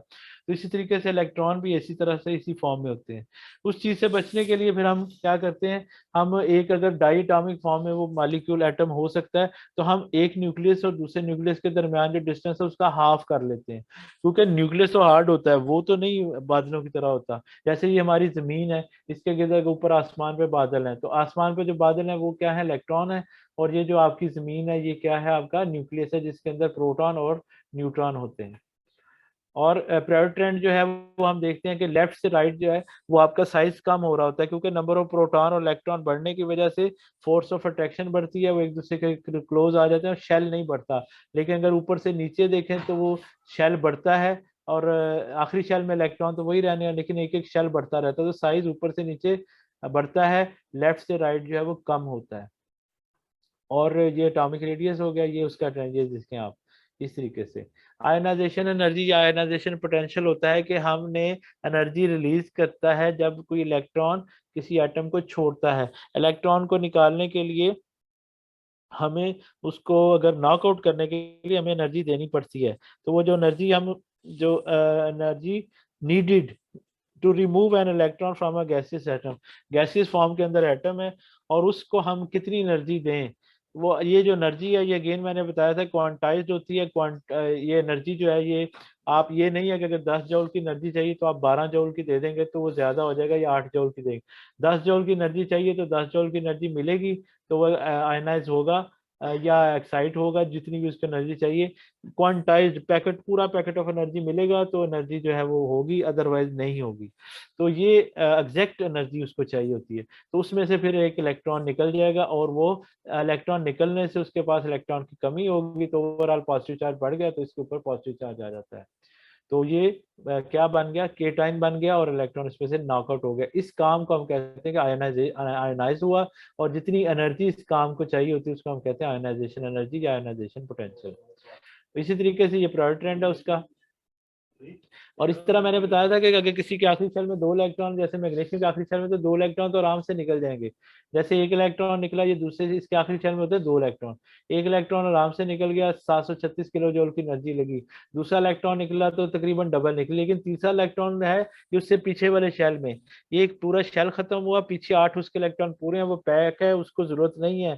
तो इसी तरीके से इलेक्ट्रॉन भी इसी तरह से इसी फॉर्म में होते हैं। उस चीज से बचने के लिए फिर हम क्या करते हैं, हम एक अगर डाइएटॉमिक फॉर्म में वो मॉलिक्यूल एटम हो सकता है तो हम एक न्यूक्लियस और दूसरे न्यूक्लियस के दरमियान जो डिस्टेंस है उसका हाफ कर लेते हैं, क्योंकि न्यूक्लियस तो हार्ड होता है, वो तो नहीं बादलों की तरह होता। जैसे ये हमारी जमीन है, इसके गिर्द ऊपर आसमान पे बादल हैं, तो आसमान पे जो बादल हैं वो क्या है? इलेक्ट्रॉन है। और ये जो आपकी जमीन है ये क्या है? आपका न्यूक्लियस है जिसके अंदर प्रोटॉन और न्यूट्रॉन होते हैं। और प्रायोरिटी ट्रेंड जो है वो हम देखते हैं कि लेफ्ट से राइट जो है वो आपका साइज कम हो रहा होता है, क्योंकि नंबर ऑफ प्रोटॉन और इलेक्ट्रॉन बढ़ने की वजह से फोर्स ऑफ अट्रैक्शन बढ़ती है, वो एक दूसरे के क्लोज आ जाते हैं और शेल नहीं बढ़ता। लेकिन अगर ऊपर से नीचे देखें तो वो शेल बढ़ता है और आखिरी शेल में इलेक्ट्रॉन तो वही रहने हैं, लेकिन एक एक शेल बढ़ता रहता है, तो साइज ऊपर से नीचे बढ़ता है, लेफ्ट से राइट जो है वो कम होता है। और ये एटॉमिक रेडियस हो गया, ये उसका ट्रेंड, ये जिसके आप इस तरीके से। आयनाइजेशन एनर्जी या आयनाइजेशन पोटेंशियल होता है कि हमने एनर्जी रिलीज करता है जब कोई इलेक्ट्रॉन किसी एटम को छोड़ता है। इलेक्ट्रॉन को निकालने के लिए हमें उसको अगर नॉकआउट करने के लिए हमें एनर्जी देनी पड़ती है, तो वो जो एनर्जी हम जो energy needed to remove an electron from a gaseous atom, gaseous form के अंदर एटम है और उसको हम कितनी एनर्जी दें, वो ये जो एनर्जी है ये अगेन मैंने बताया था क्वांटाइज्ड होती है। ये एनर्जी जो है ये आप ये नहीं है कि अगर 10 जूल की एनर्जी चाहिए तो आप 12 जूल की दे देंगे तो वो ज्यादा हो जाएगा, या 8 जूल की देंगे। 10 जूल की एनर्जी चाहिए तो 10 जूल की एनर्जी मिलेगी, तो वो आयनाइज होगा या एक्साइट होगा, जितनी भी उसको एनर्जी चाहिए। क्वांटाइज्ड पैकेट, पूरा पैकेट ऑफ एनर्जी मिलेगा तो एनर्जी जो है वो होगी, अदरवाइज नहीं होगी। तो ये एग्जैक्ट एनर्जी उसको चाहिए होती है। तो उसमें से फिर एक इलेक्ट्रॉन निकल जाएगा और वो इलेक्ट्रॉन निकलने से उसके पास इलेक्ट्रॉन की कमी होगी, तो ओवरऑल पॉजिटिव चार्ज बढ़ गया तो इसके ऊपर पॉजिटिव चार्ज आ जाता है। तो ये क्या बन गया? केटाइन बन गया और इलेक्ट्रॉन इसमें से नॉकआउट हो गया। इस काम को हम कहते हैं कि आयनाइज हुआ, और जितनी एनर्जी इस काम को चाहिए होती है उसको हम कहते हैं आयनाइजेशन एनर्जी या आयनाइजेशन पोटेंशियल। इसी तरीके से ये प्रायोरिटी ट्रेंड है उसका। और इस तरह मैंने बताया था कि अगर किसी के आखिरी शेल में 2 इलेक्ट्रॉन, जैसे मैग्नीशियम के आखिरी शेल में तो 2 इलेक्ट्रॉन तो आराम से निकल जाएंगे। जैसे एक इलेक्ट्रॉन निकला, ये दूसरे इसके आखिरी शेल में होते हैं 2 इलेक्ट्रॉन, एक इलेक्ट्रॉन आराम से निकल गया, 736 किलो जूल की एनर्जी लगी। दूसरा इलेक्ट्रॉन निकला तो तकरीबन डबल निकली। लेकिन तीसरा इलेक्ट्रॉन है ये उससे पीछे वाले शेल में, एक पूरा शेल खत्म हुआ, पीछे 8 उसके इलेक्ट्रॉन पूरे हैं, वो पैक है, उसको जरूरत नहीं है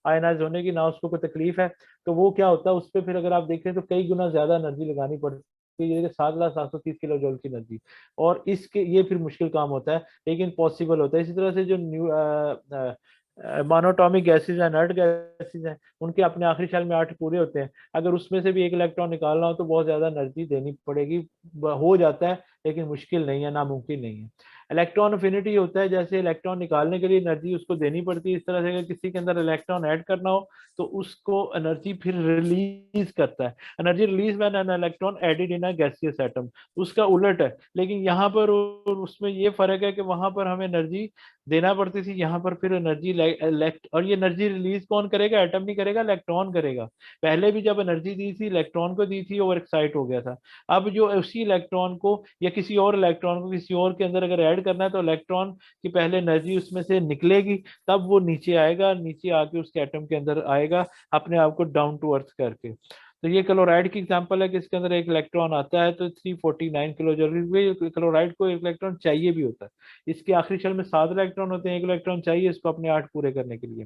आयनाइज होने की, ना उसको कोई तकलीफ है। तो वो क्या होता है उस पर फिर अगर आप देखें तो कई गुना ज्यादा एनर्जी लगानी पड़ती है, 7,730 किलो जूल की एनर्जी। और इसके ये फिर मुश्किल काम होता है लेकिन पॉसिबल होता है। इसी तरह से जो मोनोटॉमिक गैसेज हैं, नर्ड गैसेज हैं, उनके अपने आखिरी शेल में 8 पूरे होते हैं। अगर उसमें से भी एक इलेक्ट्रॉन निकालना हो तो बहुत ज्यादा एनर्जी देनी पड़ेगी, हो जाता है लेकिन मुश्किल नहीं है, नामुमकिन नहीं है। इलेक्ट्रॉन अफिनिटी होता है, जैसे इलेक्ट्रॉन निकालने के लिए एनर्जी उसको देनी पड़ती है, इस तरह से अगर किसी के अंदर इलेक्ट्रॉन ऐड करना हो तो उसको एनर्जी फिर रिलीज करता है। Energy release when an electron added in a gaseous atom, उसका उलट है। लेकिन यहाँ पर और उसमें ये फर्क है कि वहां पर हमें एनर्जी देना पड़ती थी, यहाँ पर फिर एनर्जी और ये एनर्जी रिलीज कौन करेगा? एटम नहीं करेगा, इलेक्ट्रॉन करेगा। पहले भी जब एनर्जी दी थी इलेक्ट्रॉन को दी थी, ओवर एक्साइट हो गया था। अब जो उसी इलेक्ट्रॉन को या किसी और इलेक्ट्रॉन को किसी और के अंदर अगर ऐड ऐड करना है तो इलेक्ट्रॉन की पहले एनर्जी उसमें से निकलेगी, तब वो नीचे आएगा, नीचे आके उसके एटम के अंदर आएगा अपने आप को डाउन टू अर्थ करके। तो ये क्लोराइड की एग्जांपल है कि इसके अंदर एक इलेक्ट्रॉन आता है तो 349 किलो जूल। क्लोराइड को एक इलेक्ट्रॉन चाहिए भी होता है, इसके आखिरी शेल में 7 इलेक्ट्रॉन होते हैं, एक इलेक्ट्रॉन चाहिए इसको अपने 8 पूरे करने के लिए।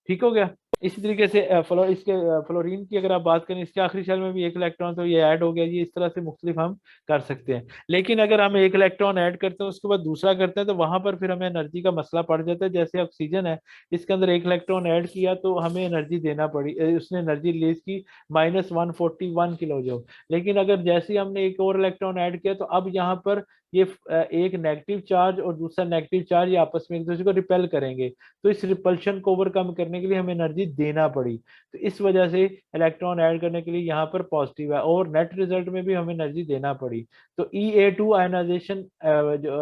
ठीक हो गया। इसी तरीके से फ्लोरीन की अगर आप बात करें, इसके आखिरी शेल में भी एक इलेक्ट्रॉन, तो ये ऐड हो गया। ये इस तरह से मुख्तलिफ हम कर सकते हैं। लेकिन अगर हम एक इलेक्ट्रॉन ऐड करते हैं उसके बाद दूसरा करते हैं तो वहां पर फिर हमें एनर्जी का मसला पड़ जाता है। जैसे ऑक्सीजन है, इसके अंदर एक इलेक्ट्रॉन ऐड किया तो हमें एनर्जी देना पड़ी, उसने एनर्जी रिलीज की -141 किलो जूल। लेकिन अगर जैसे ही हमने एक और इलेक्ट्रॉन ऐड किया तो अब यहाँ पर ये एक नेगेटिव चार्ज और दूसरा नेगेटिव चार्ज ये आपस में एक दूसरे को रिपेल करेंगे, तो इस रिपल्शन को ओवरकम करने के लिए हमें एनर्जी देना पड़ी। तो इस वजह से इलेक्ट्रॉन ऐड करने के लिए यहाँ पर पॉजिटिव है और नेट रिजल्ट में भी हमें एनर्जी देना पड़ी। तो EA2 आयनाइजेशन जो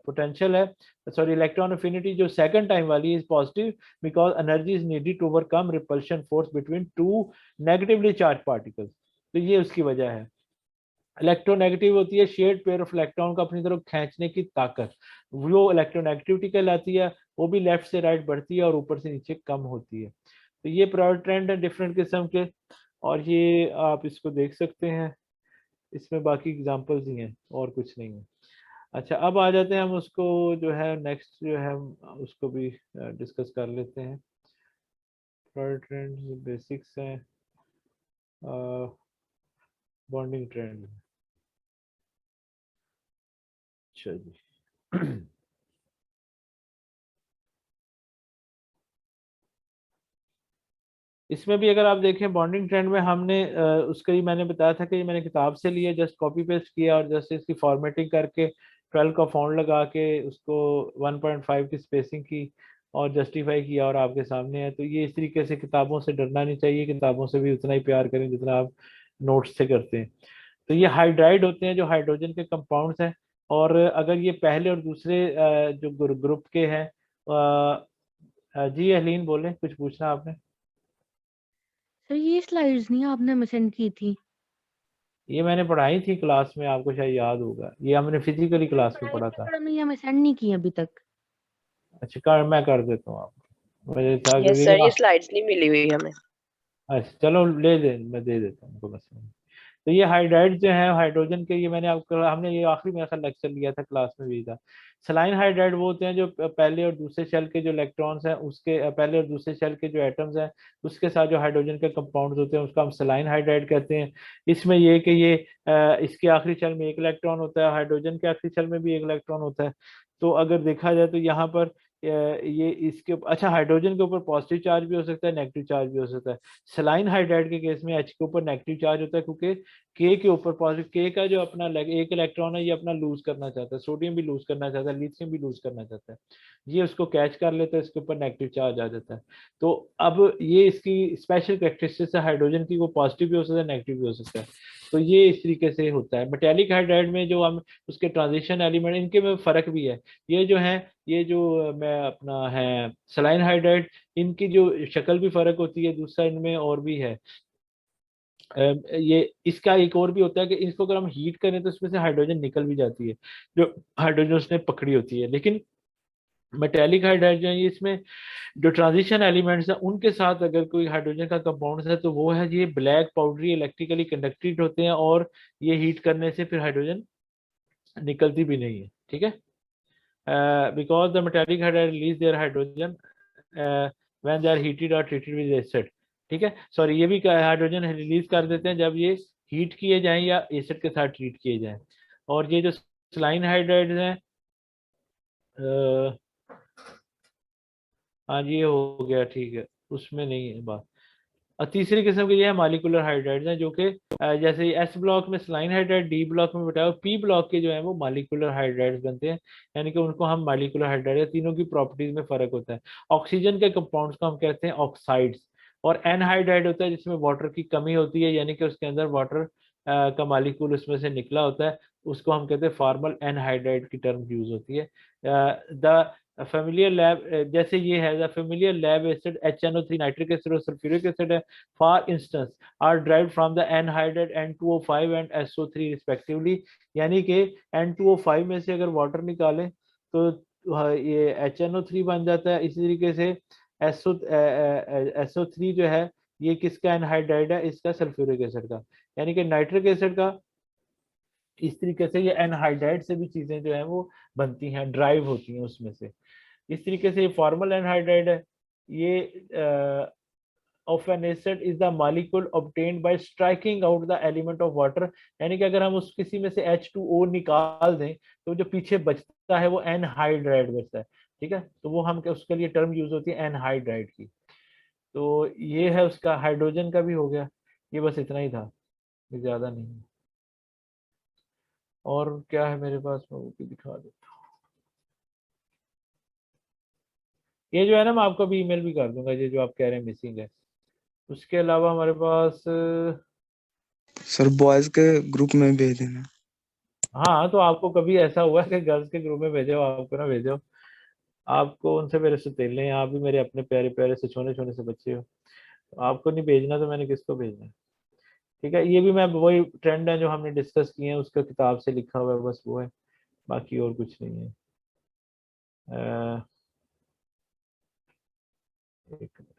पोटेंशियल है, सॉरी इलेक्ट्रॉन अफिनिटी जो सेकंड टाइम वाली is positive because energy is needed to overcome repulsion force between two negatively charge particles. तो ये उसकी वजह है। इलेक्ट्रोनेगेटिव होती है शेयर्ड पेयर ऑफ इलेक्ट्रॉन को अपनी तरफ खींचने की ताकत, वो इलेक्ट्रोनेगेटिविटी कहलाती है। वो भी लेफ्ट से राइट बढ़ती है और ऊपर से नीचे कम होती है। तो ये प्रायोर ट्रेंड है डिफरेंट किस्म के, और ये आप इसको देख सकते हैं। इसमें बाकी एग्जांपल्स ही हैं और कुछ नहीं है। अच्छा, अब आ जाते हैं हम उसको जो है नेक्स्ट जो है हम उसको भी डिस्कस कर लेते हैं। प्रायोर ट्रेंड बेसिक्स हैं, बॉन्डिंग ट्रेंड। अच्छा जी इसमें भी अगर आप देखें बॉन्डिंग ट्रेंड में हमने उसका ही मैंने बताया था कि ये मैंने किताब से लिया, जस्ट कॉपी पेस्ट किया और जस्ट इसकी फॉर्मेटिंग करके 12 का फॉन्ट लगा के उसको 1.5 की स्पेसिंग की और जस्टिफाई किया और आपके सामने है। तो ये इस तरीके से किताबों से डरना नहीं चाहिए, किताबों से भी उतना ही प्यार करें जितना आप नोट्स से करते हैं। तो ये हाइड्राइड होते हैं जो हाइड्रोजन के कंपाउंड्स हैं, और अगर ये पहले और दूसरे जो ग्रुप के हैं, जी अहलीन बोले, कुछ पूछना आपने? सर ये स्लाइड्स नहीं आपने हमें सेंड की थी? ये मैंने पढ़ाई थी क्लास में, आपको शायद याद होगा, ये हमने फिजिकली क्लास में पढ़ा था। पर हमने ये हमें सेंड नहीं की अभी तक। अच्छा, मैं कर देता हूँ आपको, मुझे था यस सर, ये स्लाइड्स नहीं मिली हुई हमें। अच्छा चलो ले दे, मैं दे देता हूँ, कोई मसला नहीं। तो ये हाइड्राइड जो है हाइड्रोजन के, ये मैंने आपको, हमने ये आखिरी मेरा लेक्चर लिया था क्लास में भी था। सलाइन हाइड्राइड वो होते हैं जो पहले और दूसरे शेल के जो इलेक्ट्रॉन्स हैं उसके पहले और दूसरे शेल के जो एटम्स हैं उसके साथ जो हाइड्रोजन के कंपाउंड्स होते हैं उसका हम सलाइन हाइड्राइड कहते हैं। इसमें ये कि ये इसके आखिरी शेल में एक इलेक्ट्रॉन होता है, हाइड्रोजन के आखिरी शेल में भी एक इलेक्ट्रॉन होता है। तो अगर देखा जाए तो यहाँ पर ये इसके अच्छा हाइड्रोजन के ऊपर पॉजिटिव चार्ज भी हो सकता है, नेगेटिव चार्ज भी हो सकता है। सलाइन हाइड्राइड के केस में H के ऊपर नेगेटिव चार्ज होता है क्योंकि K के ऊपर पॉजिटिव, K का जो अपना एक इलेक्ट्रॉन है ये अपना लूज करना चाहता है, सोडियम भी लूज करना चाहता है, लिथियम भी लूज करना चाहता है, ये उसको कैच कर लेता है, इसके ऊपर नेगेटिव चार्ज आ जाता है। तो अब ये इसकी स्पेशल कैरेक्टरिस्टिक्स है हाइड्रोजन की, वो पॉजिटिव भी हो सकता है नेगेटिव भी हो सकता है। तो ये इस तरीके से होता है। मेटेलिक हाइड्राइड में जो हम उसके ट्रांजिशन एलिमेंट, इनके में फर्क भी है। ये जो है ये जो मैं अपना है सलाइन हाइड्राइड, इनकी जो शक्ल भी फर्क होती है, दूसरा इनमें और भी है। ये इसका एक और भी होता है कि इसको अगर हम हीट करें तो इसमें से हाइड्रोजन निकल भी जाती है जो हाइड्रोजन उसने पकड़ी होती है। लेकिन मेटेलिक हाइड्राइड जो है इसमें जो ट्रांजिशन एलिमेंट्स हैं उनके साथ अगर कोई हाइड्रोजन का कंपाउंड है तो वो है ये ब्लैक पाउडरी इलेक्ट्रिकली कंडक्टेड होते हैं और ये हीट करने से फिर हाइड्रोजन निकलती भी नहीं है। ठीक है, because the metallic hydride release their hydrogen when they are heated or treated with acid। ठीक है, सॉरी ये भी हाइड्रोजन रिलीज कर देते हैं जब ये हीट किए जाएं या एसिड के साथ ट्रीट किए जाएं। और ये जो सलाइन हाइड्राइड हैं, हाँ जी ये हो गया, ठीक है, उसमें नहीं है बात। और तीसरी किस्म के ये है मॉलिक्यूलर हाइड्राइड्स हैं जो कि जैसे एस ब्लॉक में सलाइन हाइड्राइड, डी ब्लॉक में बताया, पी ब्लॉक के जो है वो मॉलिक्यूलर हाइड्राइड्स बनते हैं, यानी कि उनको हम मॉलिक्यूलर हाइड्राइड, तीनों की प्रॉपर्टीज में फर्क होता है। ऑक्सीजन के कंपाउंड्स को हम कहते हैं ऑक्साइड्स, और एनहाइड्राइड होता है जिसमें वाटर की कमी होती है, यानी कि उसके अंदर वाटर का मॉलिक्यूल उसमें से निकला होता है, उसको हम कहते हैं फॉर्मल एनहाइड्राइड की टर्म यूज होती है। द फेमिलियर लैब, जैसे ये है the familiar lab acid HNO3 nitric acid और सल्फ्यूरिक एसिड है, for instance are derived from the anhydrate N2O5 and SO3 respectively. यानी कि N2O5 में से अगर वाटर निकालें तो ये HNO3 बन जाता है। इसी तरीके से SO3 जो है ये किसका एनहाइड्राइड है, इसका सल्फ्यूरिक एसिड का। यानी कि नाइट्रिक एसिड का इस तरीके से ये एनहाइड्राइड से भी चीजें जो है वो बनती हैं, ड्राइव होती हैं उसमें से। इस तरीके से ये फॉर्मल एनहाइड्राइड है। ये of an acid is the molecule obtained by striking out the element of water। यानी कि अगर हम उस किसी में से H2O निकाल दें तो जो पीछे बचता है वो एनहाइड्राइड बचता है। ठीक है, तो वो हम उसके लिए टर्म यूज होती है एनहाइड्राइड की। तो ये है उसका, हाइड्रोजन का भी हो गया। ये बस इतना ही था, ज्यादा नहीं। और क्या है मेरे पास, मैं वो भी दिखा देता हूँ। ये जो है ना, मैं आपको भी ईमेल भी कर दूंगा, ये जो आप कह रहे हैं मिसिंग है। उसके अलावा हमारे पास सर बॉयज के ग्रुप में भेज देना। हाँ, तो आपको कभी ऐसा हुआ है कि गर्ल्स के ग्रुप में भेजो, आपको ना भेजो, आपको उनसे मेरे सुतेले हैं, आप भी मेरे अपने प्यारे प्यारे से छोटे छोटे से बच्चे हो, तो आपको नहीं भेजना तो मैंने किसको भेजना है। ठीक है, ये भी मैं वही ट्रेंड है जो हमने डिस्कस किए हैं उसका किताब से लिखा हुआ है, बस वो है, बाकी और कुछ नहीं है। एक मिनट।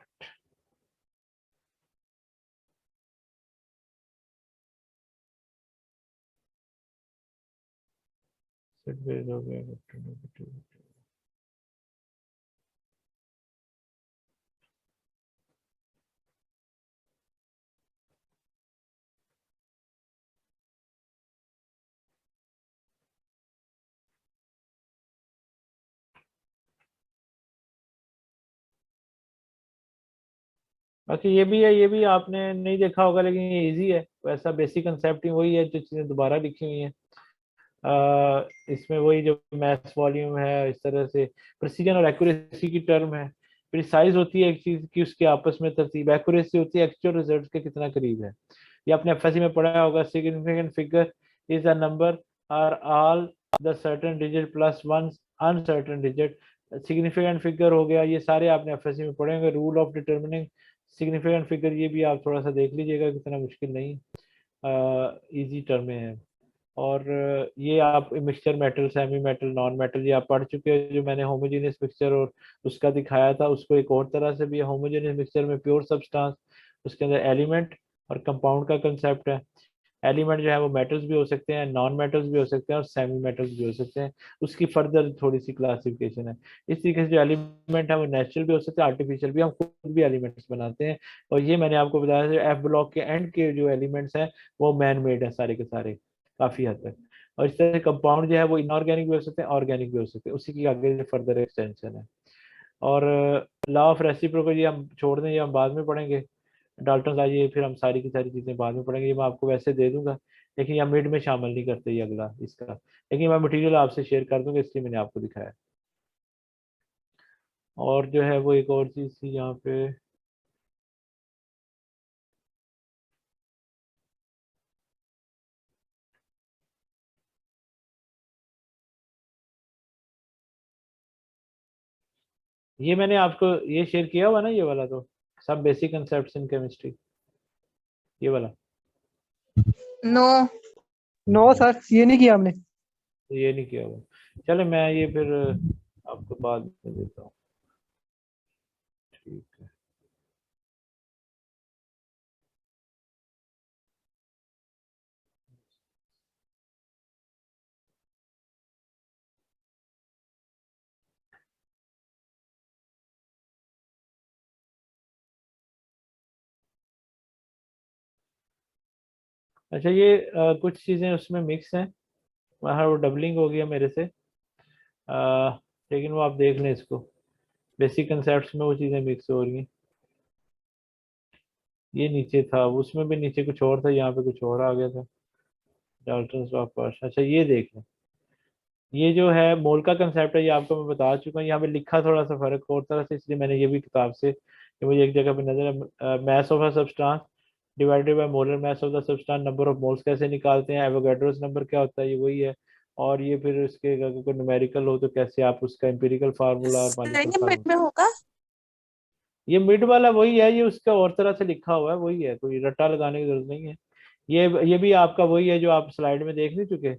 सेट भेज हो गया। बाकी ये भी है, ये भी आपने नहीं देखा होगा लेकिन ये इजी है, वैसा बेसिक कंसेप्ट ही वही है, जो चीज़ें दोबारा लिखी हुई हैं। इसमें वही जो मैथ वॉल्यूम है, इस तरह से प्रिसीजन और एक्यूरेसी की टर्म है। प्रिसाइज होती है एक चीज की उसके आपस में तरतीब, एक्यूरेसी होती है एक्चुअल रिजल्ट के कितना करीब है। ये आपने एफएससी में पढ़ा होगा, significant figure is a number are all the certain digit plus one uncertain digit. Significant figure हो गया, ये सारे आपने एफएससी में पढ़े होंगे। Rule of determining significant figure, ये भी आप थोड़ा सा देख लीजिएगा, कितना मुश्किल नहीं, इजी टर्में हैं। और ये आप mixture metal, semi metal, non metal, ये आप पढ़ चुके हैं। जो मैंने होमोजेनियस मिक्सचर और उसका दिखाया था, उसको एक और तरह से भी, होमोजेनियस मिक्सचर में प्योर सब्सटेंस, उसके अंदर एलिमेंट और कंपाउंड का कंसेप्ट है। एलिमेंट जो है वो मेटल्स भी हो सकते हैं, नॉन मेटल्स भी हो सकते हैं और सेमी मेटल्स भी हो सकते हैं, उसकी फर्दर थोड़ी सी क्लासिफिकेशन है। इस तरीके से जो एलिमेंट है वो नेचुरल भी हो सकते हैं, आर्टिफिशियल भी, हम खुद भी एलिमेंट्स बनाते हैं। और ये मैंने आपको बताया था, एफ ब्लॉक के एंड के जो एलिमेंट्स हैं वो मैन मेड है सारे के सारे, काफी हद तक। और इस तरह से कंपाउंड जो है वो इनऑर्गेनिक भी हो सकते हैं, ऑर्गेनिक भी हो सकते हैं, उसी की आगे फर्दर एक्सटेंशन है। और लॉ ऑफ रेसिप्रोसिटी हम छोड़ दें, ये हम बाद में पढ़ेंगे। डाल्टन आइए, फिर हम सारी की सारी चीजें बाद में पढ़ेंगे, ये मैं आपको वैसे दे दूंगा, लेकिन यहाँ मिड में शामिल नहीं करते ये अगला इसका, लेकिन मैं मटेरियल आपसे शेयर कर दूंगा, इसलिए मैंने आपको दिखाया। और जो है वो एक और चीज थी यहाँ पे, ये मैंने आपको ये शेयर किया हुआ ना, ये वाला तो सब बेसिक कंसेप्ट्स इन केमिस्ट्री, ये वाला। नो नो सर, ये नहीं किया हमने। ये नहीं किया हुआ, चले मैं ये फिर आपको बाद में देता हूँ। ठीक है, अच्छा ये कुछ चीज़ें उसमें मिक्स हैं, वहाँ वो डबलिंग हो गया मेरे से, लेकिन वो आप देख लें इसको, बेसिक कंसेप्ट्स में वो चीज़ें मिक्स हो रही हैं। ये नीचे था, उसमें भी नीचे कुछ और था, यहाँ पे कुछ और आ गया था। डाल्टन्स ऑफ पार्ट्स, अच्छा ये देख लें, ये जो है मोल का कंसेप्ट है, ये आपको मैं बता चुका हूँ। यहाँ पे लिखा थोड़ा सा फर्क और तरह से, इसलिए मैंने ये भी किताब से, कि मुझे एक जगह पे नजर है, mass of a substance divided by molar mass of the substance, number of moles कैसे निकालते हैं, एवोगाड्रोस नंबर क्या होता है, ये वही है। और ये फिर उसके अगर कोई न्यूमेरिकल हो तो कैसे आप उसका एम्पिरिकल फार्मूला और सर मॉलिक्यूलर ये मिड फार्मूला। में होगा? ये मिड वाला वही है, ये उसका और तरह से लिखा हुआ है, वही है, कोई रट्टा लगाने की जरूरत नहीं है। ये भी आपका वही है जो आप स्लाइड में देख नहीं चुके,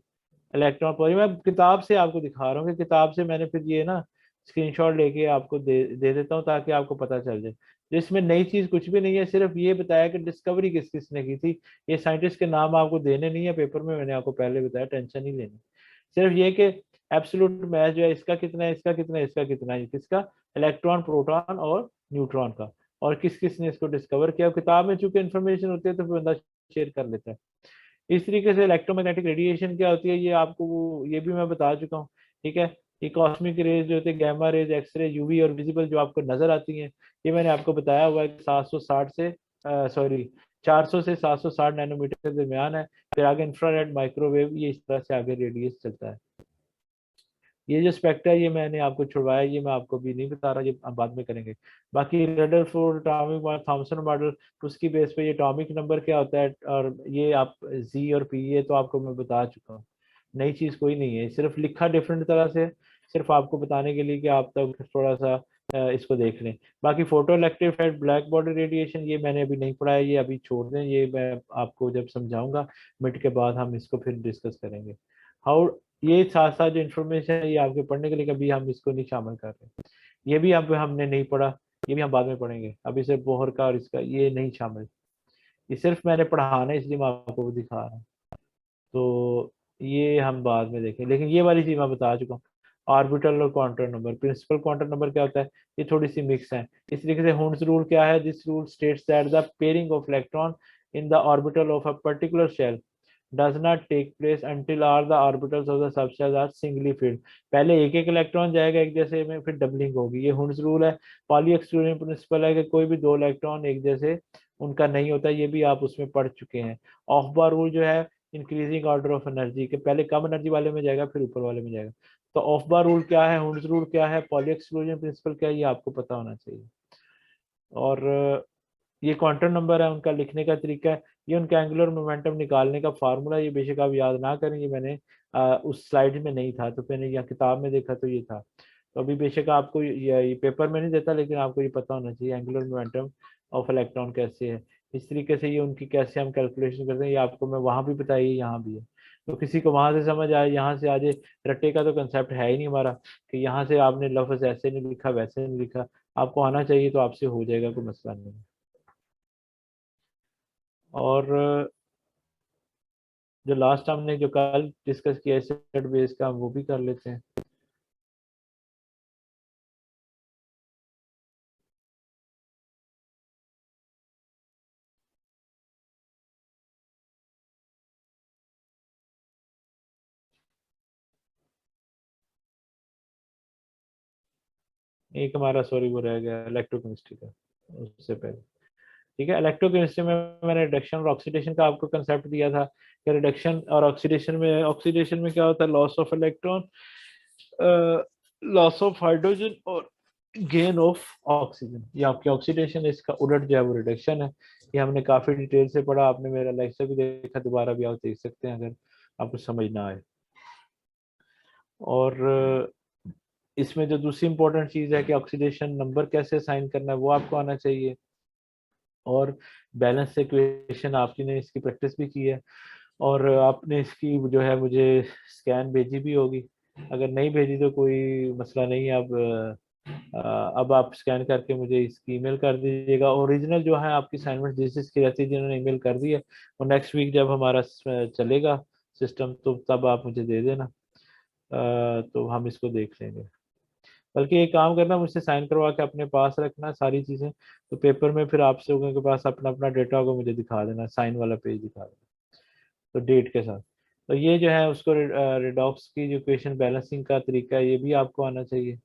इलेक्ट्रॉन पॉलिमर। मैं किताब से आपको दिखा रहा हूँ कि किताब से मैंने फिर ये ना स्क्रीनशॉट लेके आपको दे देता हूँ ताकि आपको पता चल जाए। जिसमें नई चीज कुछ भी नहीं है, सिर्फ ये बताया कि डिस्कवरी किस किसने की थी। ये साइंटिस्ट के नाम आपको देने नहीं है पेपर में, मैंने आपको पहले बताया, टेंशन नहीं लेनी। सिर्फ ये कि एब्सोल्यूट मैच जो है इसका कितना है, इसका कितना है, इसका कितना है, किसका, इलेक्ट्रॉन, प्रोटॉन और न्यूट्रॉन का, और किस किस ने इसको डिस्कवर किया। किताब में चूंकि इन्फॉर्मेशन होती है तो फिर बंदा शेयर कर लेता है। इस तरीके से इलेक्ट्रोमैग्नेटिक रेडिएशन क्या होती है ये आपको ये भी मैं बता चुका हूँ। ठीक है, ये कॉस्मिक रेज जो होते हैं, गामा रेज, एक्सरे, यूवी और विजिबल जो आपको नजर आती हैं, ये मैंने आपको बताया हुआ है 760 से 400 से 760 नैनोमीटर के दरमियान है। फिर आगे इंफ्रारेड, माइक्रोवेव, ये इस तरह से आगे रेडियस चलता है। ये जो स्पेक्ट्रा ये मैंने आपको छुड़वाया, ये मैं आपको भी नहीं बता रहा, ये हम बाद में करेंगे। बाकी रदरफोर्ड एटॉमिक थॉमसन मॉडल, उसकी बेस पे ये एटॉमिक नंबर क्या होता है, और ये आप जी और पी, ये तो आपको मैं बता चुका हूँ, नई चीज कोई नहीं है, सिर्फ लिखा डिफरेंट तरह से, सिर्फ आपको बताने के लिए कि आप तक थोड़ा सा इसको देख लें। बाकी photo electric effect, black body radiation, ये मैंने अभी नहीं पढ़ाया, ये अभी छोड़ दें, ये मैं आपको जब समझाऊंगा मिड के बाद हम इसको फिर डिस्कस करेंगे। हाउ, ये साथ साथ जो इन्फॉर्मेशन है ये आपके पढ़ने के लिए, कभी हम इसको नहीं शामिल कर रहे, ये भी अब हमने नहीं पढ़ा, ये भी हम बाद में पढ़ेंगे। अभी सिर्फ बोहर का और इसका ये नहीं शामिल, ये सिर्फ मैंने पढ़ाना है इसलिए मैं आपको दिखा रहा हूँ। तो ये हम बाद में देखें, लेकिन ये वाली चीज मैं बता चुका हूँ। ऑर्बिटल और quantum number, principal quantum number क्या होता है, ये थोड़ी सी मिक्स है। इस तरीके से हुंस रूल क्या है, this rule states that the pairing of electron in the orbital of a particular shell does not take place until all the orbitals of the subshell are singly filled। पहले एक एक इलेक्ट्रॉन जाएगा एक जैसे में, फिर डबलिंग होगी, ये हुंस रूल है। पॉली एक्सक्लूजन प्रिंसिपल है कि कोई भी दो इलेक्ट्रॉन एक जैसे उनका नहीं होता, ये भी आप उसमें पढ़ चुके हैं। ऑफ बार रूल जो है इंक्रीजिंग ऑर्डर ऑफ एनर्जी, के पहले कम एनर्जी वाले में जाएगा फिर ऊपर वाले में जाएगा। तो ऑफ बार रूल क्या है, हुंस रूल क्या है, पॉली एक्सक्लूजन प्रिंसिपल क्या है, ये आपको पता होना चाहिए। और ये क्वांटम नंबर है, उनका लिखने का तरीका है, ये उनका एंगुलर मोमेंटम निकालने का फार्मूला, ये बेशक आप याद ना करें, ये मैंने उस स्लाइड में नहीं था, तो मैंने यहाँ किताब में देखा तो ये था। तो अभी बेशक आपको ये पेपर में नहीं देता, लेकिन आपको ये पता होना चाहिए एंगुलर मोमेंटम ऑफ इलेक्ट्रॉन कैसे है। इस तरीके से ये उनकी कैसे हम कैलकुलेशन करते हैं, ये आपको मैं वहाँ भी बताइए, यहाँ भी है। तो किसी को वहां से समझ आए, यहाँ से आ जाए, रट्टे का तो कंसेप्ट है ही नहीं हमारा कि यहाँ से आपने लफ्ज ऐसे नहीं लिखा वैसे नहीं लिखा, आपको आना चाहिए तो आपसे हो जाएगा, कोई मसला नहीं। और जो लास्ट हमने जो कल डिस्कस किया एसिड बेस का, वो भी कर लेते हैं। एक हमारा सॉरी वो रह गया इलेक्ट्रोकेमिस्ट्री का, उससे पहले। ठीक है, इलेक्ट्रोकेमिस्ट्री में मैंने रिडक्शन और ऑक्सीडेशन का आपको कंसेप्ट दिया था कि रिडक्शन और ऑक्सीडेशन में क्या होता है, loss of electron, loss of hydrogen और गेन ऑफ ऑक्सीजन। ये आपकी ऑक्सीडेशन, इसका उलट जो है वो रिडक्शन है। ये हमने काफी डिटेल से पढ़ा, आपने मेरा लेक्चर भी देखा, दोबारा भी आप देख सकते हैं अगर आपको समझ ना आए। और इसमें जो दूसरी इंपॉर्टेंट चीज है कि ऑक्सीडेशन नंबर कैसे साइन करना है वो आपको आना चाहिए। और बैलेंस इक्वेशन आपने इसकी प्रैक्टिस भी की है, और आपने इसकी जो है मुझे स्कैन भेजी भी होगी, अगर नहीं भेजी तो कोई मसला नहीं है। अब आप स्कैन करके मुझे इसकी ईमेल कर दीजिएगा। ओरिजिनल जो है आपकी असाइनमेंट जिस जिसकी रहती है, जिन्होंने ईमेल कर दी है, और नेक्स्ट वीक जब हमारा चलेगा सिस्टम तो तब आप मुझे दे देना, तो हम इसको देख लेंगे। बल्कि एक काम करना, मुझसे साइन करवा के अपने पास रखना सारी चीज़ें, तो पेपर में फिर आप लोगों के पास अपना अपना डेटा होगा, मुझे दिखा देना, साइन वाला पेज दिखा देना तो डेट के साथ। तो ये जो है उसको रिडॉक्स की जो इक्वेशन बैलेंसिंग का तरीका है, ये भी आपको आना चाहिए।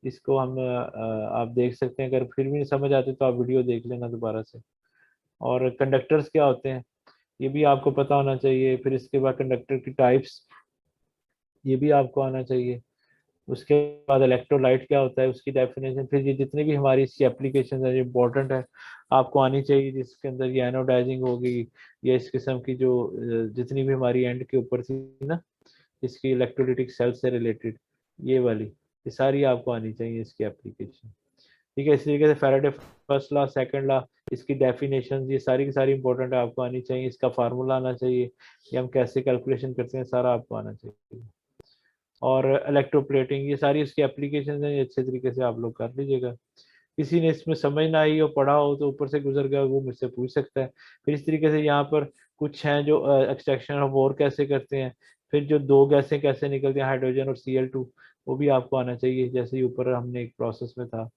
इसको हम आप देख सकते हैं, अगर फिर भी नहीं समझ आते तो आप वीडियो देख लेना दोबारा से। और कंडक्टर्स क्या होते हैं ये भी आपको पता होना चाहिए। फिर इसके बाद कंडक्टर की टाइप्स, ये भी आपको आना चाहिए। उसके बाद इलेक्ट्रोलाइट क्या होता है उसकी डेफिनेशन, फिर ये जितनी भी हमारी इसकी एप्लीकेशन है इम्पोर्टेंट है आपको आनी चाहिए, जिसके अंदर ये एनोडाइजिंग होगी, ये इस किस्म की जो जितनी भी हमारी एंड के ऊपर थी ना, इसकी इलेक्ट्रोलिटिक सेल से रिलेटेड ये वाली, ये सारी आपको आनी चाहिए इसकी एप्लीकेशन। ठीक है, इस तरीके से Faraday first law, second law, इसकी डेफिनेशन, ये सारी की सारी इंपॉर्टेंट है, आपको आनी चाहिए। इसका फार्मूला आना चाहिए कि हम कैसे कैलकुलेशन करते हैं, सारा आपको आना चाहिए। और इलेक्ट्रोप्लेटिंग, ये सारी इसकी एप्लीकेशन है, ये अच्छे तरीके से आप लोग कर लीजिएगा। किसी ने इसमें समझ ना आई हो, पढ़ा हो तो ऊपर से गुजर गया, वो मुझसे पूछ सकता है। फिर इस तरीके से यहाँ पर कुछ हैं जो एक्सट्रैक्शन ऑफ और कैसे करते हैं, फिर जो दो गैसें कैसे निकलती हैं, हाइड्रोजन और Cl2, वो भी आपको आना चाहिए। जैसे ही ऊपर हमने एक प्रोसेस में था,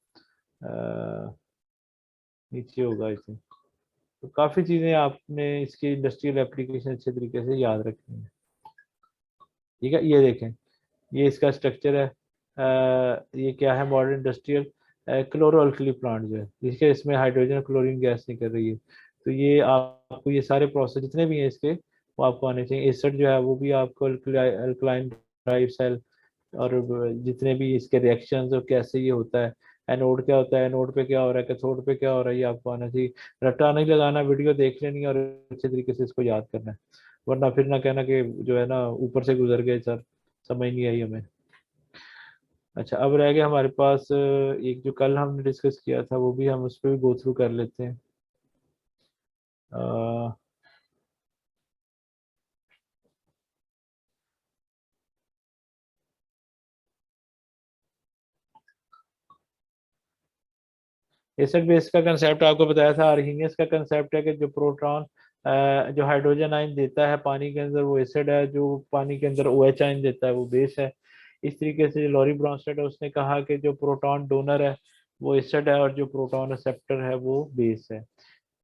नीचे होगा इसे। तो काफ़ी चीज़ें आपने इसकी इंडस्ट्रियल एप्लीकेशन अच्छे तरीके से याद रखनी है। ठीक है, ये देखें, ये इसका स्ट्रक्चर है। ये क्या है, modern industrial chloro alkali plant जो है, जिसके इसमें हाइड्रोजन क्लोरीन गैस निकल रही है। तो ये आपको ये सारे प्रोसेस जितने भी हैं इसके, वो आपको आने चाहिए। एसिड जो है वो भी आपको अल्कलाइन ड्राइव सेल, और जितने भी इसके रिएक्शंस और कैसे ये होता है, एनोड क्या होता है, एनोड पे क्या हो रहा है, कैथोड पे क्या हो रहा है, ये आपको आना चाहिए। रट्टा नहीं लगाना, वीडियो देख लेनी है और अच्छे तरीके से इसको याद करना है, वरना फिर ना कहना कि जो है ना ऊपर से गुजर गए सर, समझ नहीं आई हमें। अच्छा, अब रह गया हमारे पास एक जो कल हमने डिस्कस किया था, वो भी हम उस पर भी गो थ्रू कर लेते हैं। एसिड बेस का कंसेप्ट आपको बताया था। आर्हीनियस का कंसेप्ट है कि जो प्रोटॉन जो हाइड्रोजन आयन देता है पानी के अंदर, वो एसिड है, जो पानी के अंदर OH आयन देता है वो बेस है। इस तरीके से जो लॉरी ब्रॉन्स्टेड है उसने कहा कि जो प्रोटॉन डोनर है वो एसिड है और जो प्रोटॉन एक्सेप्टर है वो बेस है।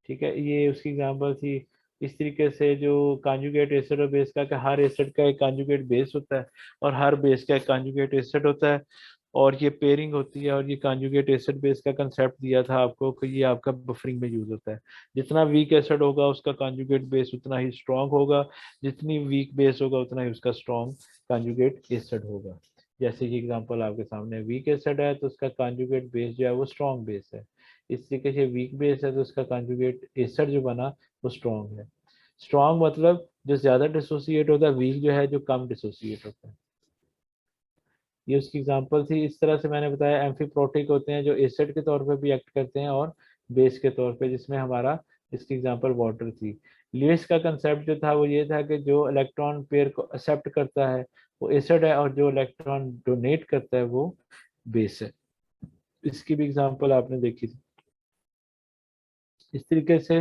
ठीक है, ये उसकी एग्जांपल थी। इस तरीके से जो कॉन्जुगेट एसिड और बेस का, कि हर एसिड का एक कॉन्जुगेट बेस होता है और हर बेस का एक कॉन्जुगेट एसिड होता है, और ये पेयरिंग होती है। और ये कॉन्जुगेट एसिड बेस का कंसेप्ट दिया था आपको कि ये आपका बफरिंग में यूज होता है। जितना वीक एसिड होगा उसका कॉन्जुगेट बेस उतना ही स्ट्रांग होगा, जितनी वीक बेस होगा उतना ही उसका स्ट्रांग कॉन्जुगेट एसिड होगा। जैसे कि एग्जांपल आपके सामने, वीक एसिड है तो उसका कॉन्जुगेट बेस जो है वो स्ट्रांग बेस है। इस तरीके से वीक बेस है तो उसका कॉन्जुगेट एसिड जो बना वो स्ट्रांग है। स्ट्रांग मतलब जो ज्यादा डिसोसिएट होता है, वीक जो है जो कम डिसोसिएट होता है। ये उसकी एग्जांपल थी। इस तरह से मैंने बताया एम्फीप्रोटिक होते हैं जो एसिड के तौर पे भी एक्ट करते हैं और बेस के तौर पे, जिसमें हमारा इसकी एग्जांपल वाटर थी। ल्यूइस का कंसेप्ट जो था वो ये था कि जो इलेक्ट्रॉन पेयर को एक्सेप्ट करता है वो एसिड है और जो इलेक्ट्रॉन डोनेट करता है वो बेस है। इसकी भी एग्जांपल आपने देखी थी। इस तरीके से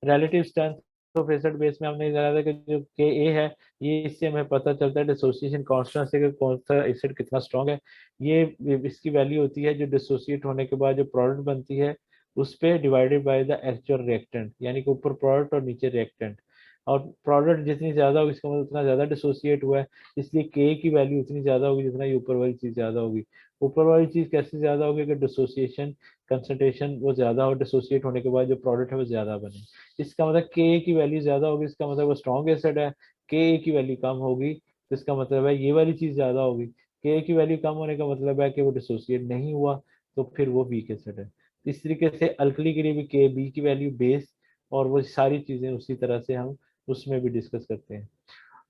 relative strength of acid base में हमने जाना था कि जो Ka है, ये इससे हमें पता चलता है डिसोसिएशन कांस्टेंट से कि कौन सा एसिड कितना स्ट्रांग है। ये इसकी वैल्यू होती है जो डिसोसिएट होने के बाद जो प्रोडक्ट बनती है उस पे divided by the actual reactant, यानी कि ऊपर प्रोडक्ट और नीचे रिएक्टेंट। और प्रोडक्ट जितनी ज्यादा होगी इसका मतलब उतना ज्यादा डिसोसिएट हुआ है, इसलिए K की वैल्यू उतनी ज्यादा होगी जितना ये ऊपर वाली चीज ज्यादा होगी। ऊपर वाली चीज कैसे ज्यादा होगी, अगर डिसोसिएशन कंसंट्रेशन वो ज्यादा हो, डिसोसिएट होने के बाद जो प्रोडक्ट है वो ज्यादा बने। इसका मतलब Ka की वैल्यू ज्यादा होगी, इसका मतलब वो स्ट्रॉन्ग एसिड है। Ka की वैल्यू कम होगी तो इसका मतलब है ये वाली चीज ज्यादा होगी। Ka की वैल्यू कम होने का मतलब है कि वो डिसोसिएट नहीं हुआ, तो फिर वो वीक एसिड है। इस तरीके से अल्कली के लिए भी Kb की वैल्यू बेस, और वो सारी चीजें उसी तरह से हम उसमें भी डिस्कस करते हैं।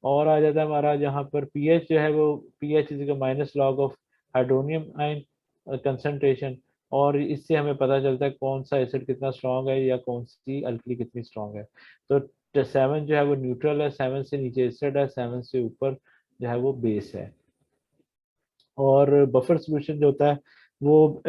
और आ जाता है हमारा जहाँ पर pH जो है वो pH is minus log of hydronium ion concentration, और इससे हमें पता चलता है कौन सा एसिड कितना स्ट्रांग है या कौन सी अल्कली कितनी स्ट्रांग है। तो 7 जो है वो न्यूट्रल है, 7 से नीचे एसिड है, 7 से ऊपर जो है वो बेस है। और बफर सोल्यूशन जो होता है वो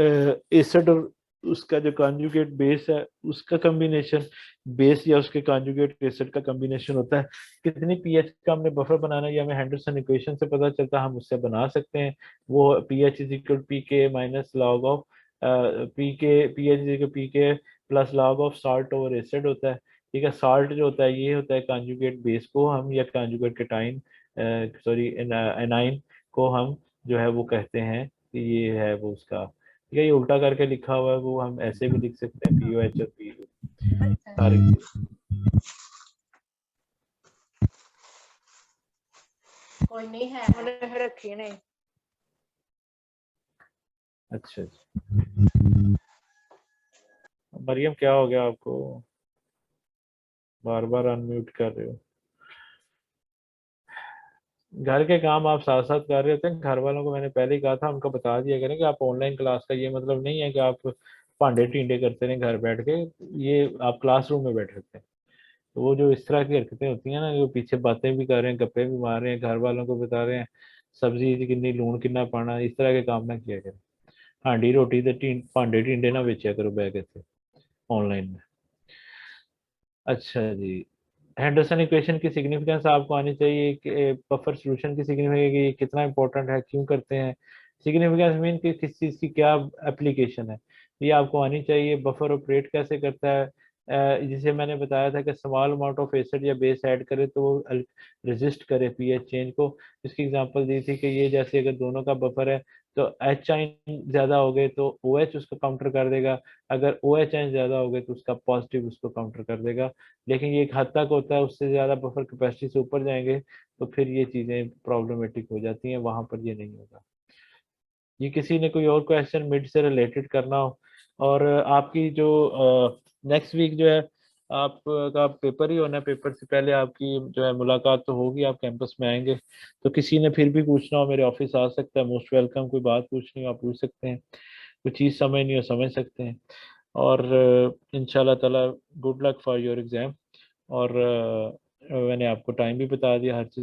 एसिड और उसका जो कॉन्जुगेट बेस है उसका कॉम्बिनेशन, बेस या उसके कॉन्जुगेट एसिड का कॉम्बिनेशन होता है। कितनी पीएच का हमने बफर बनाना है ये हमें हेंडरसन इक्वेशन से पता चलता है, हम उससे बना सकते हैं। वो pH is equal P K minus log of pH is equal P K plus log of salt over acid होता है। ठीक है, साल्ट जो होता है ये होता है कॉन्जुगेट बेस को हम, या कॉन्जुगेट केटाइन सॉरी एनाइन को हम जो है वो कहते हैं कि ये है वो उसका। ठीक है, ये उल्टा करके लिखा हुआ है, वो हम ऐसे भी लिख सकते हैं POH और PU सारी चीज। कोई नहीं है, उन्हें रखी नहीं। अच्छा मरियम क्या हो गया आपको? बार बार अनम्यूट कर रहे हो। घर के काम आप साथ साथ कर रहे होते हैं। घर वालों को मैंने पहले ही कहा था, उनको बता दिया करें कि आप ऑनलाइन क्लास का ये मतलब नहीं है कि आप भांडे टींडे करते रहें घर बैठ के, ये आप क्लासरूम में बैठे होते हैं। तो वो जो इस तरह की हरकतें होती हैं ना, जो पीछे बातें भी कर रहे हैं, गप्पे भी मार रहे हैं, घर वालों को बता रहे हैं सब्जी कितनी, लून कितना पाना, इस तरह के काम ना किया करें। हांडी रोटी ते भांडे टींडे ना बेचा करो बैग के ऑनलाइन में। अच्छा जी, हेंडरसन इक्वेशन की सिग्निफिकेंस आपको आनी चाहिए कि बफर सॉल्यूशन की सिग्निफिकेंस कितना इंपॉर्टेंट है, क्यों करते हैं। सिग्निफिकेंस मीन कि किस चीज़ की क्या एप्लीकेशन है, ये आपको आनी चाहिए। बफर ऑपरेट कैसे करता है, जिसे मैंने बताया था कि स्मॉल अमाउंट ऑफ एसिड या बेस ऐड करे तो वो रेजिस्ट करे पीएच चेंज को। इसकी एग्जांपल दी थी कि ये जैसे अगर दोनों का बफर है तो एच आइन ज़्यादा हो गए तो ओ एच उसको काउंटर कर देगा, अगर ओ एच आइन ज़्यादा हो गए तो उसका पॉजिटिव उसको काउंटर कर देगा। लेकिन ये एक हद तक होता है, उससे ज़्यादा बफर कैपेसिटी से ऊपर जाएंगे तो फिर ये चीज़ें प्रॉब्लमेटिक हो जाती हैं, वहाँ पर ये नहीं होगा। ये किसी ने कोई और क्वेश्चन मिड से रिलेटेड करना हो, और आपकी जो नेक्स्ट वीक जो है आपका पेपर ही होना है, पेपर से पहले आपकी जो है मुलाकात तो होगी, आप कैंपस में आएंगे। तो किसी ने फिर भी पूछना हो मेरे ऑफिस आ सकता है, मोस्ट वेलकम। कोई बात पूछनी हो आप पूछ सकते हैं, कोई चीज़ समझ नहीं हो समझ सकते हैं। और इंशाल्लाह ताला good luck for your exam. और मैंने आपको टाइम भी बता दिया, हर चीज़